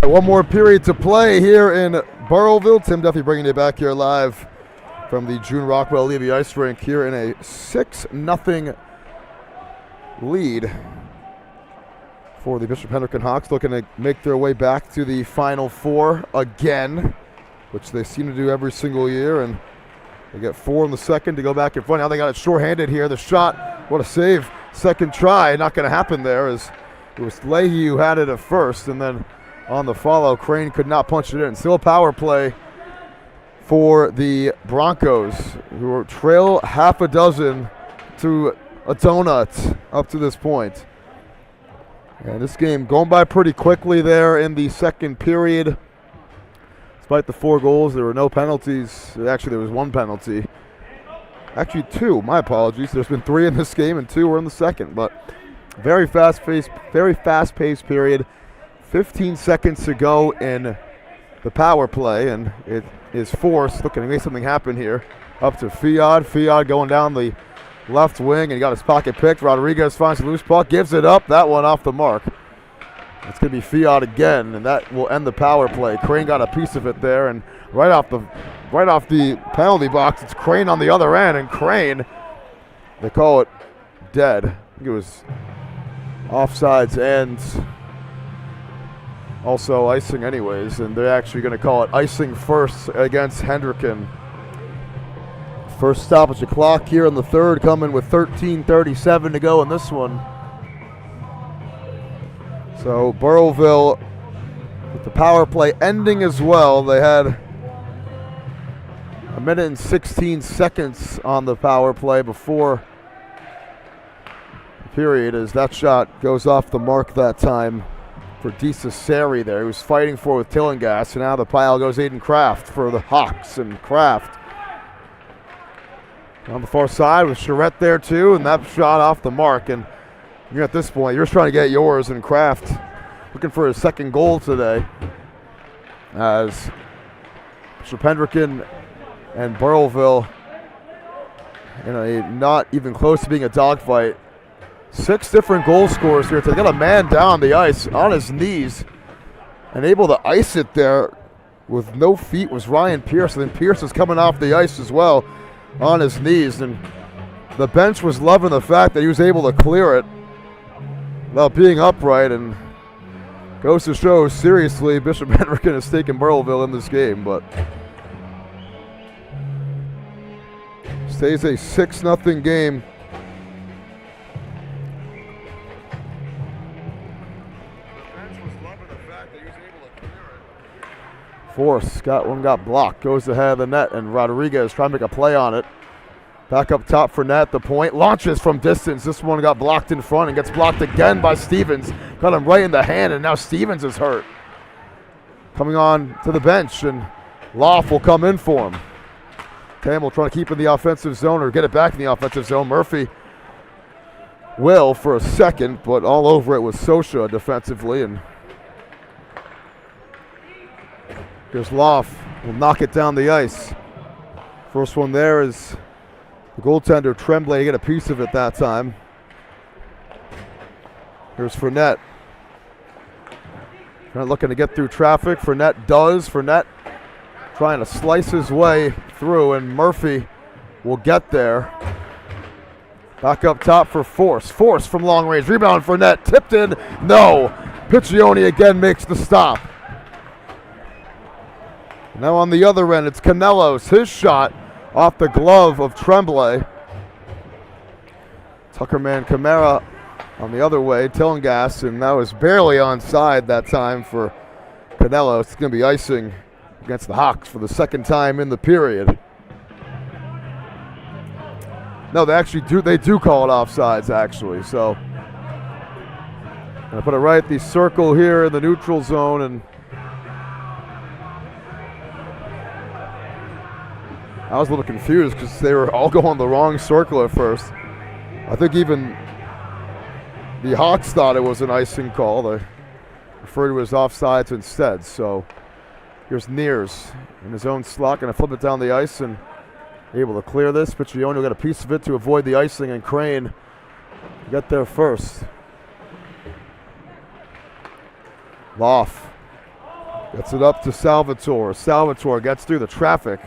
One more period to play here in Burrillville. Tim Duffy bringing you back here live from the June Rockwell Levy Ice Rink here in a 6-0 lead for the Bishop Hendricken Hawks, looking to make their way back to the Final Four again, which they seem to do every single year, and they get 4 in the second to go back in front. Now they got it short-handed here. The shot, what a save. Second try, not going to happen there, as it was Leahy who had it at first, and then on the follow, Crane could not punch it in. Still a power play for the Broncos, who trail half a dozen to a donut up to this point. And this game going by pretty quickly there in the second period. Despite the 4 goals, there were no penalties. Actually, there was 1 penalty. Actually, 2. My apologies. There's been 3 in this game, and 2 were in the second. But very fast-paced period. 15 seconds to go in the power play, and it is Force looking to make something happen here. Up to Fiad. Fiad going down the left wing, and he got his pocket picked. Rodriguez finds a loose puck, gives it up. That one off the mark. It's going to be Fiat again, and that will end the power play. Crane got a piece of it there, and right off the penalty box, it's Crane on the other end, and Crane, they call it dead. I think it was offsides and also icing anyways, and they're actually going to call it icing first against Hendricken. First stoppage of clock here in the third, coming with 13:37 to go in this one. So Burrillville, with the power play ending as well, they had 1 minute and 16 seconds on the power play before the period, as that shot goes off the mark that time for DeCesare there. He was fighting for with Tillingas, and now the pile goes Aiden Kraft for the Hawks, and Kraft on the far side with Charette there too, and that shot off the mark. And you're at this point, you're just trying to get yours, and Kraft looking for his second goal today, as Bishop Hendricken and Burrillville in a not even close to being a dogfight. 6 different goal scorers here. They got a man down the ice on his knees and able to ice it there with no feet was Ryan Pierce. And then Pierce is coming off the ice as well on his knees. And the bench was loving the fact that he was able to clear it without being upright, and goes to show seriously Bishop Hendricken has taken Burrillville in this game, but stays a 6-0 game. Force got blocked, goes ahead of the net, and Rodriguez trying to make a play on it. Back up top for net, the point, launches from distance. This one got blocked in front and gets blocked again by Stevens. Got him right in the hand, and now Stevens is hurt. Coming on to the bench, and Loff will come in for him. Campbell trying to keep in the offensive zone or get it back in the offensive zone. Murphy will for a second, but all over it was Sosha defensively, and here's Loff, will knock it down the ice. First one there is the goaltender Tremblay, get a piece of it that time. Here's Fournette. Fournette looking to get through traffic. Fournette does. Fournette trying to slice his way through, and Murphy will get there. Back up top for Force. Force from long range. Rebound Fournette. Tipped in. No. Piccioni again makes the stop. Now on the other end, it's Canelos. His shot off the glove of Tremblay. Tuckerman Camara on the other way, Tillingas, and that was barely onside that time for Canelos. It's going to be icing against the Hawks for the second time in the period. No, they do call it offsides actually. So I'm going to put it right at the circle here in the neutral zone, and I was a little confused because they were all going the wrong circle at first. I think even the Hawks thought it was an icing call. They referred to it as offsides instead. So here's Neers in his own slot, going to flip it down the ice and able to clear this. Piccioni got a piece of it to avoid the icing, and Crane get there first. Loff Gets it up to Salvatore. Salvatore gets through the traffic.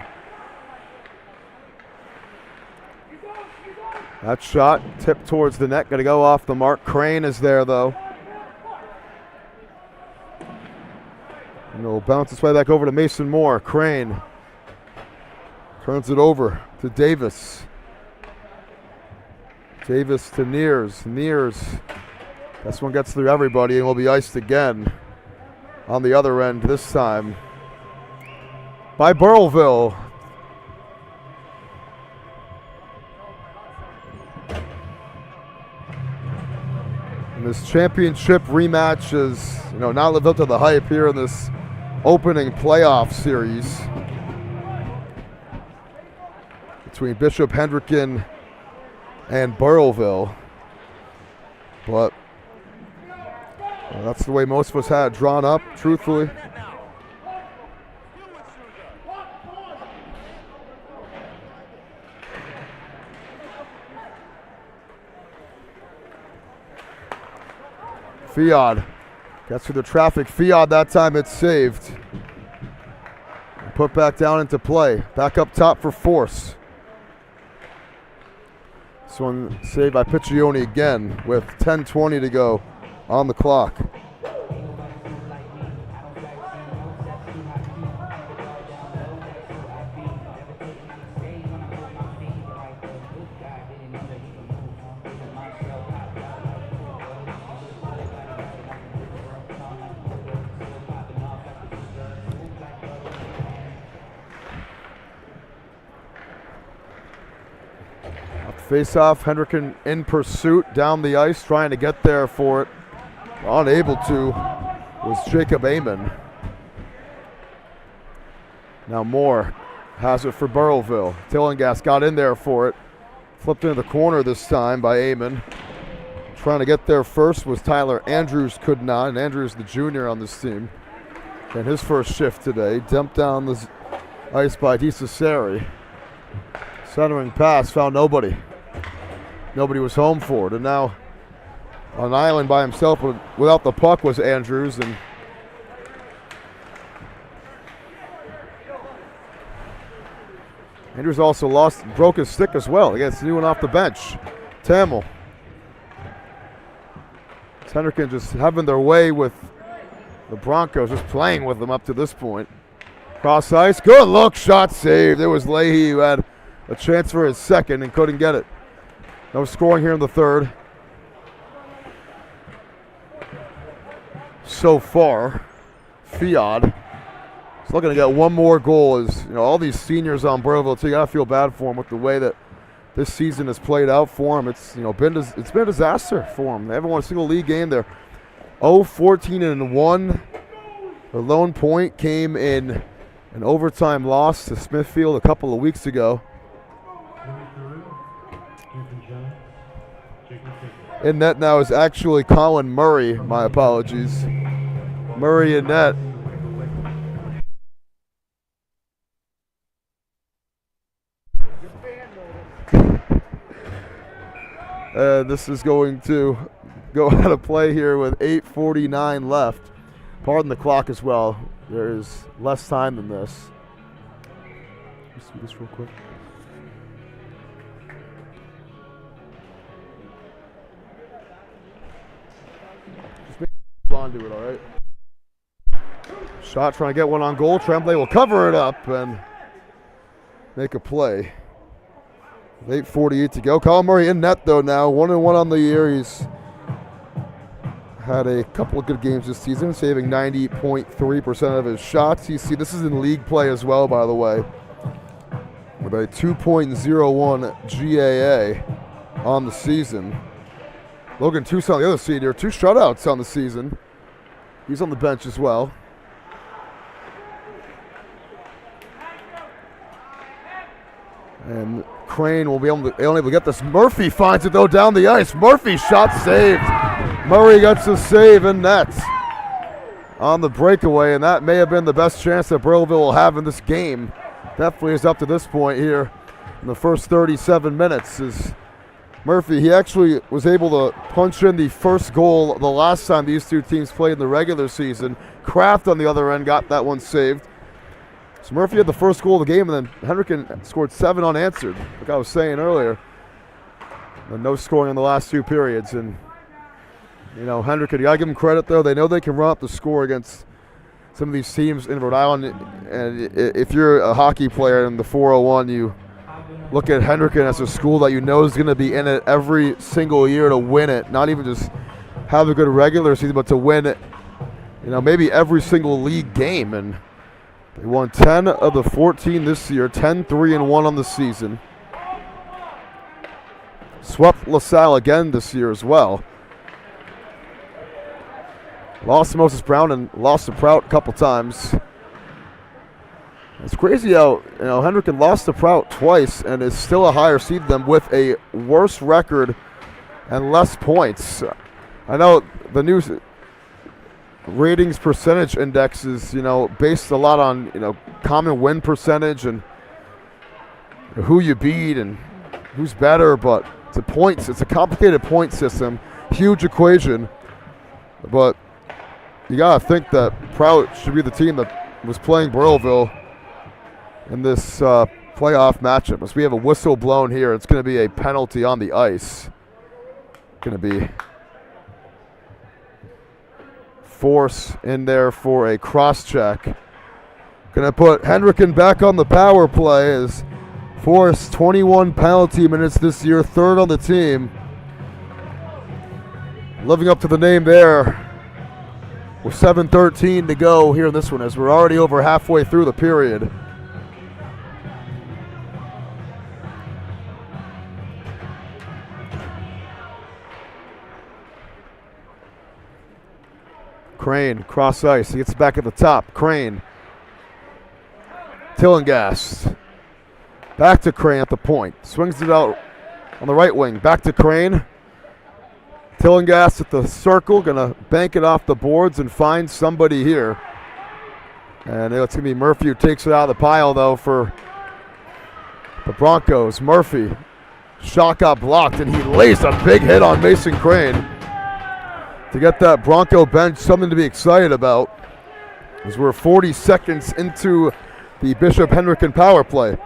That shot tipped towards the net, going to go off the mark. Crane is there, though. And it'll bounce its way back over to Mason Moore. Crane turns it over to Davis. Davis to Neers. Neers. This one gets through everybody and will be iced again on the other end, this time by Burrillville. And this championship rematch is, not lived up to the hype here in this opening playoff series between Bishop Hendricken and Burrillville. But that's the way most of us had it drawn up, truthfully. Fiod gets through the traffic. Fiod, that time it's saved. Put back down into play. Back up top for Force. This one saved by Piccioni again with 10:20 to go on the clock. Face off, Hendricken in pursuit down the ice, trying to get there for it. Unable to was Jacob Amon. Now Moore has it for Burrillville. Tillinghast got in there for it. Flipped into the corner this time by Amon. Trying to get there first was Tyler Andrews, could not. And Andrews, the junior on this team. And his first shift today. Dumped down the ice by DeCesare. Centering pass, found nobody. Nobody was home for it. And now on an island by himself without the puck was Andrews. And Andrews also broke his stick as well against the new one off the bench. Tamil. Hendricken just having their way with the Broncos, just playing with them up to this point. Cross ice, good look, shot saved. It was Leahy who had a chance for his second and couldn't get it. No scoring here in the third. So far, Fiod is looking to get one more goal. As all these seniors on Burrillville, too, you gotta feel bad for them with the way that this season has played out for them. It's been a disaster for them. They haven't won a single league game. They're 0-14-1. Their lone point came in an overtime loss to Smithfield a couple of weeks ago. In net now is actually Colin Murray. My apologies. Murray in net. This is going to go out of play here with 8:49 left. Pardon the clock as well. There is less time than this. Let's do this real quick. Do it, all right. Shot trying to get one on goal. Tremblay will cover it up and make a play. 8:48 to go. Colin Murray in net though now. 1-1 on the year. He's had a couple of good games this season, saving 90.3% of his shots. You see, this is in league play as well, by the way, with a 2.01 GAA on the season. Logan Tucson, the other senior, 2 shutouts on the season. He's on the bench as well. And Crane will be able to get this. Murphy finds it though down the ice. Murphy shot saved. Murray gets a save in net on the breakaway, and that may have been the best chance that Burrillville will have in this game. Definitely is up to this point here in the first 37 minutes. As Murphy, he actually was able to punch in the first goal the last time these two teams played in the regular season. Kraft on the other end got that one saved. So Murphy had the first goal of the game, and then Hendricken scored 7 unanswered, like I was saying earlier. And no scoring in the last 2 periods. And, you know, Hendricken, you got to give them credit, though. They know they can run up the score against some of these teams in Rhode Island. And if you're a hockey player in the 401, you look at Hendricken as a school that you know is going to be in it every single year to win it. Not even just have a good regular season, but to win it, you know, maybe every single league game. And they won 10 of the 14 this year, 10-3-1 on the season. Swept LaSalle again this year as well. Lost to Moses Brown and lost to Prout a couple times. It's crazy how, you know, Hendricken lost to Prout twice and is still a higher seed than them with a worse record and less points. I know the new ratings percentage index is, you know, based a lot on, you know, common win percentage and who you beat and who's better, but it's a points. It's a complicated point system, huge equation, but you gotta think that Prout should be the team that was playing Burrillville in this playoff matchup. As we have a whistle blown here, it's going to be a penalty on the ice. Going to be Force in there for a cross check. Going to put Hendricken back on the power play as Force 21 penalty minutes this year, 3rd on the team. Living up to the name there with 7:13 to go here in this one as we're already over halfway through the period. Crane, cross ice. He gets back at the top. Crane. Tillinghast. Back to Crane at the point. Swings it out on the right wing. Back to Crane. Tillinghast at the circle. Going to bank it off the boards and find somebody here. And it's going to be Murphy who takes it out of the pile, though, for the Broncos. Murphy. Shot got blocked, and he lays a big hit on Mason Crane to get that Bronco bench something to be excited about, as we're 40 seconds into the Bishop Hendricken power play.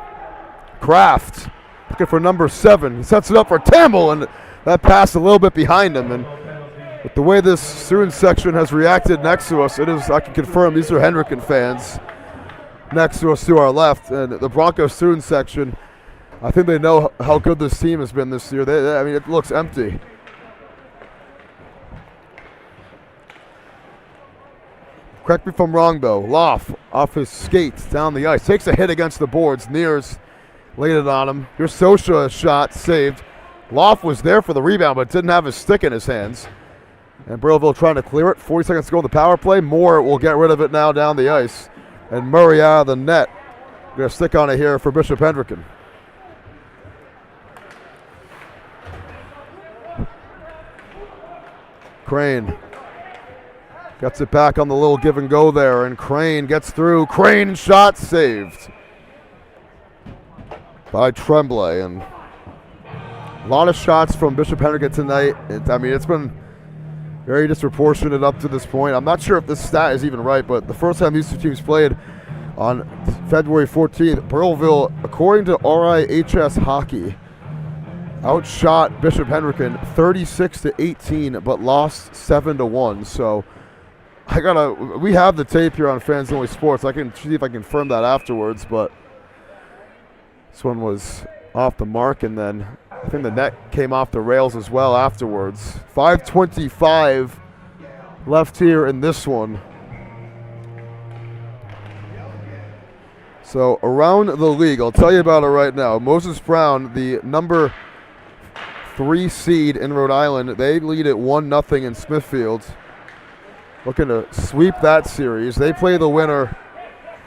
Kraft looking for number 7. He sets it up for Tamble, and that pass a little bit behind him. And with the way this student section has reacted next to us, it is, I can confirm, these are Hendricken fans next to us to our left. And the Broncos student section, I think they know how good this team has been this year. I mean, it looks empty. Correct me if I'm wrong, though. Loff off his skates down the ice. Takes a hit against the boards. Nears laid it on him. Here's Sosha shot saved. Loff was there for the rebound, but didn't have his stick in his hands. And Burrillville trying to clear it. 40 seconds to go in the power play. Moore will get rid of it now down the ice. And Murray out of the net. Going to stick on it here for Bishop Hendricken. Crane. Gets it back on the little give and go there, and Crane gets through. Crane shot saved by Tremblay. And a lot of shots from Bishop Hendricken tonight. It's been very disproportionate up to this point. I'm not sure if this stat is even right, but the first time these two teams played on February 14th, Burrillville, according to RIHS Hockey, outshot Bishop Hendricken 36-18, but lost 7-1. So we have the tape here on Fans Only Sports. I can see if I can confirm that afterwards, but this one was off the mark, and then I think the net came off the rails as well afterwards. 5:25 left here in this one. So around the league, I'll tell you about it right now. Moses Brown, the number 3 seed in Rhode Island, they lead at 1-0 in Smithfield. Looking to sweep that series. They play the winner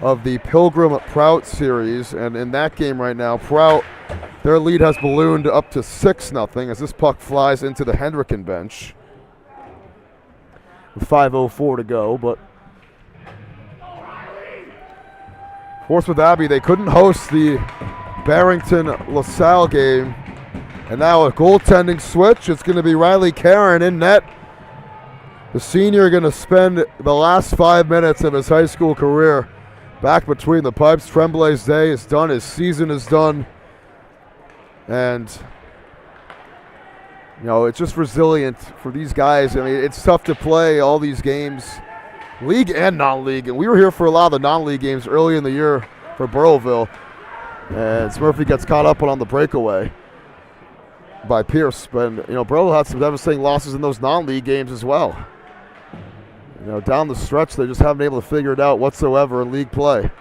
of the Pilgrim Prout series, and in that game right now, Prout, their lead has ballooned up to 6-0 as this puck flies into the Hendricken bench. With 5:04 to go, but Portsmouth Abbey, they couldn't host the Barrington LaSalle game And now a goaltending switch. It's going to be Riley Karen in net. The senior going to spend the last 5 minutes of his high school career back between the pipes. Tremblay's day is done. His season is done. And, you know, it's just resilient for these guys. I mean, it's tough to play all these games, league and non-league. And we were here for a lot of the non-league games early in the year for Burrillville. And Murphy gets caught up on the breakaway by Pierce. But, you know, Burrillville had some devastating losses in those non-league games as well. You know, down the stretch, they just haven't been able to figure it out whatsoever in league play.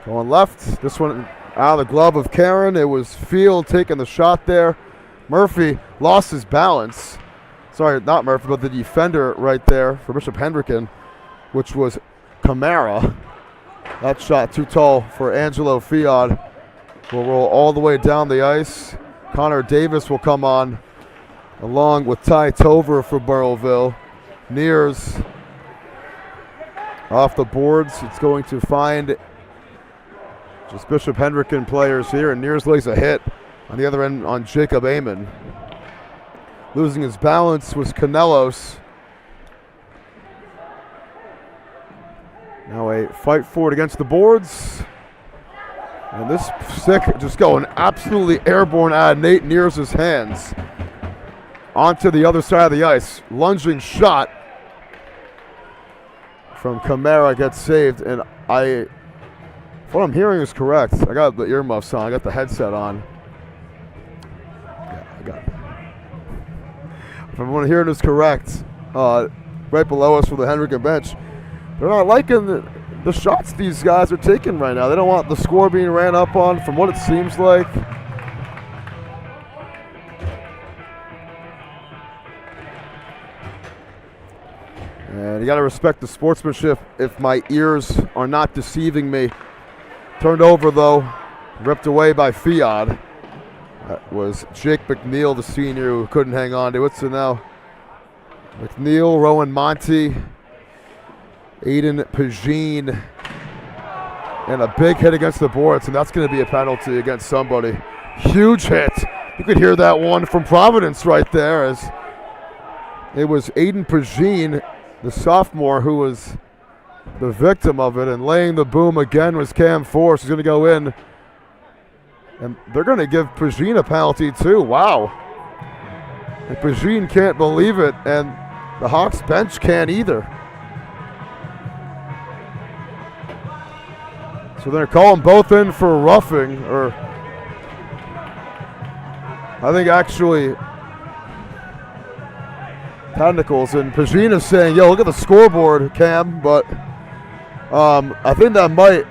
Going left, this one out of the glove of Karen. It was Field taking the shot there. Murphy lost his balance. Sorry, not Murphy, but the defender right there for Bishop Hendricken, which was Camara. That shot too tall for Angelo Fiod. Will roll all the way down the ice. Connor Davis will come on, along with Ty Tover for Burrillville. Nears off the boards. It's going to find just Bishop Hendricken players here, and Nears lays a hit on the other end on Jacob Amon. Losing his balance was Canelos. Now a fight for it against the boards. And this stick just going absolutely airborne out of Nate Nears' hands. Onto the other side of the ice. Lunging shot from Camara gets saved. And if what I'm hearing is correct, I got the earmuffs on, I got the headset on. Yeah, I got it. If everyone hearing is correct, right below us from the Hendricken bench, they're not liking the shots these guys are taking right now. They don't want the score being ran up on, from what it seems like. And you got to respect the sportsmanship if my ears are not deceiving me. Turned over, though, ripped away by Fiod. That was Jake McNeil, the senior, who couldn't hang on to it. So now McNeil, Rowan Monty, Aiden Pagine, and a big hit against the boards, and that's going to be a penalty against somebody. Huge hit. You could hear that one from Providence right there, as it was Aiden Pagine, the sophomore, who was the victim of it, and laying the boom again was Cam Force, who's going to go in. And they're going to give Pagine a penalty too. Wow. And Pagine can't believe it, and the Hawks bench can't either. So they're calling both in for roughing, or I think actually technicals. And Pagine is saying, yo, look at the scoreboard, Cam, but I think that might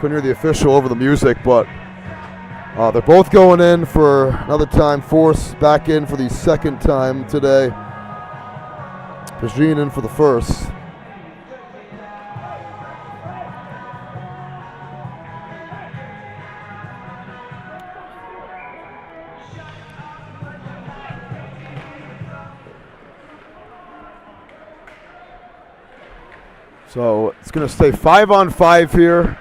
couldn't hear the official over the music, but they're both going in for another time. Force back in for the second time today. Pagine in for the first. So it's going to stay 5-on-5 here.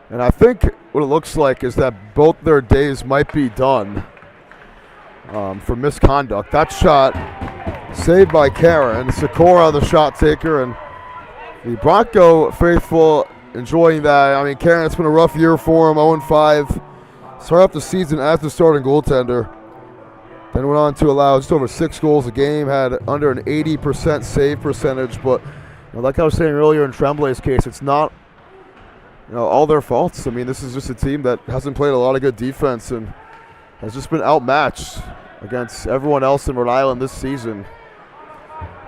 And I think what it looks like is that both their days might be done for misconduct. That shot saved by Karen. Sikora, the shot taker, and the Bronco faithful enjoying that. I mean, Karen, it's been a rough year for him, 0-5. Started off the season as the starting goaltender. Then went on to allow just over 6 goals a game, had under an 80% save percentage. But like I was saying earlier in Tremblay's case, it's not all their faults. I mean, this is just a team that hasn't played a lot of good defense and has just been outmatched against everyone else in Rhode Island this season.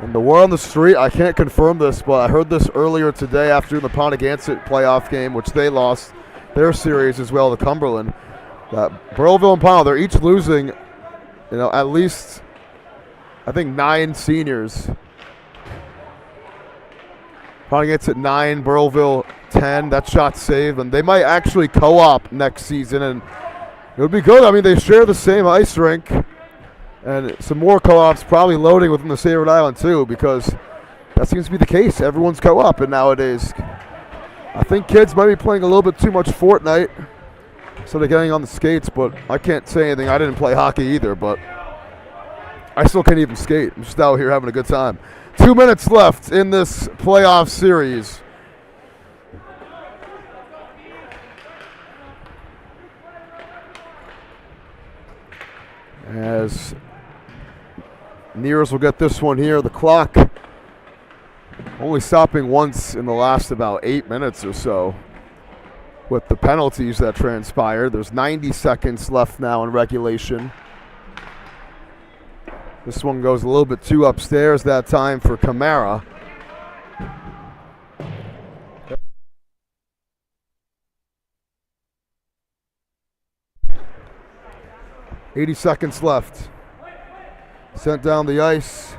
And the word on the street, I can't confirm this, but I heard this earlier today after the Pontiac playoff game, which they lost their series as well to Cumberland, that Burrillville and Powell, they're each losing, at least, I think, 9 seniors. Pontiac at 9, Burrillville 10. That shot saved, and they might actually co-op next season, and it would be good. I mean, they share the same ice rink. And some more co-ops probably loading within the state of Rhode Island too, because that seems to be the case. Everyone's co-oping nowadays. I think kids might be playing a little bit too much Fortnite instead of getting on the skates, but I can't say anything. I didn't play hockey either, but I still can't even skate. I'm just out here having a good time. 2 minutes left in this playoff series. As Nears will get this one here. The clock only stopping once in the last about 8 minutes or so with the penalties that transpired. There's 90 seconds left now in regulation. This one goes a little bit too upstairs that time for Camara. .80 seconds left. Sent down the ice.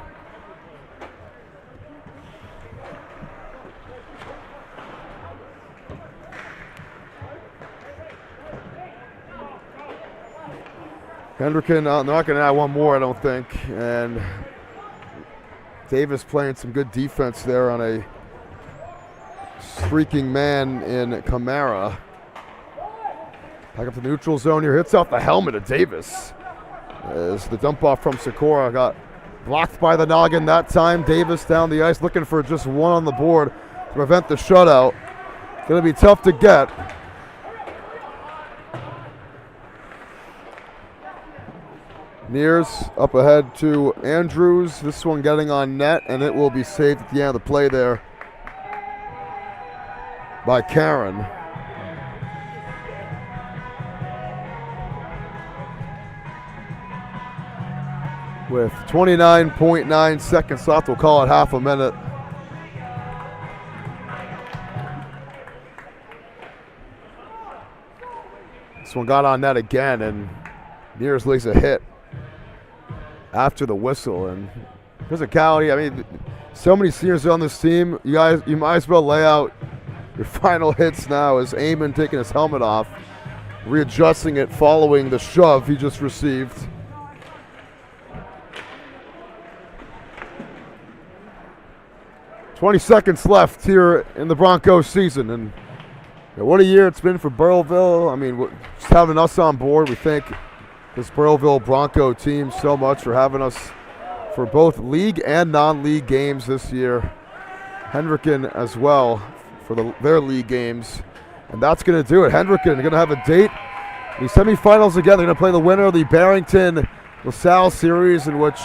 Hendricken, they're not going to add one more, I don't think. And Davis playing some good defense there on a streaking man in Camara. Back up to the neutral zone here. Hits off the helmet of Davis. As the dump off from Sikora got blocked by the noggin that time. Davis down the ice looking for just one on the board to prevent the shutout. Going to be tough to get. Nears up ahead to Andrews. This one getting on net, and it will be saved at the end of the play there by Karen. With 29.9 seconds left, we'll call it half a minute. This one got on net again, and Nears lays a hit after the whistle. And physicality, I mean, so many seniors on this team. You might as well lay out your final hits now. As Eamon taking his helmet off, readjusting it following the shove he just received. .20 seconds left here in the Broncos season, and what a year it's been for Burrillville. I mean, just having us on board, we thank this Burrillville Bronco team so much for having us for both league and non-league games this year. Hendricken as well for their league games, and that's going to do it. Hendricken going to have a date. The semifinals again. They're going to play the winner of the Barrington-LaSalle series, in which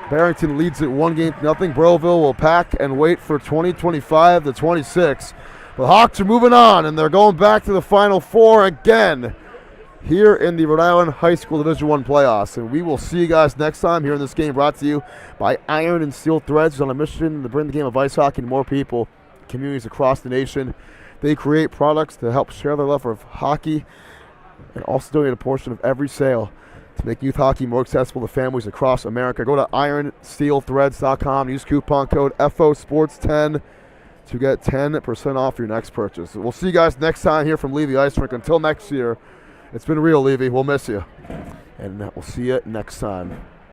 Barrington leads it 1-0. Burrillville will pack and wait for 2025 to 26. The Hawks are moving on, and they're going back to the Final Four again here in the Rhode Island High School Division I playoffs. And we will see you guys next time here in this game, brought to you by Iron and Steel Threads, on a mission to bring the game of ice hockey to more people, communities across the nation. They create products to help share their love of hockey and also donate a portion of every sale to make youth hockey more accessible to families across America. Go to ironsteelthreads.com. Use coupon code FOSports10 to get 10% off your next purchase. We'll see you guys next time here from Levy Ice Rink. Until next year, it's been real, Levy. We'll miss you. And we'll see you next time.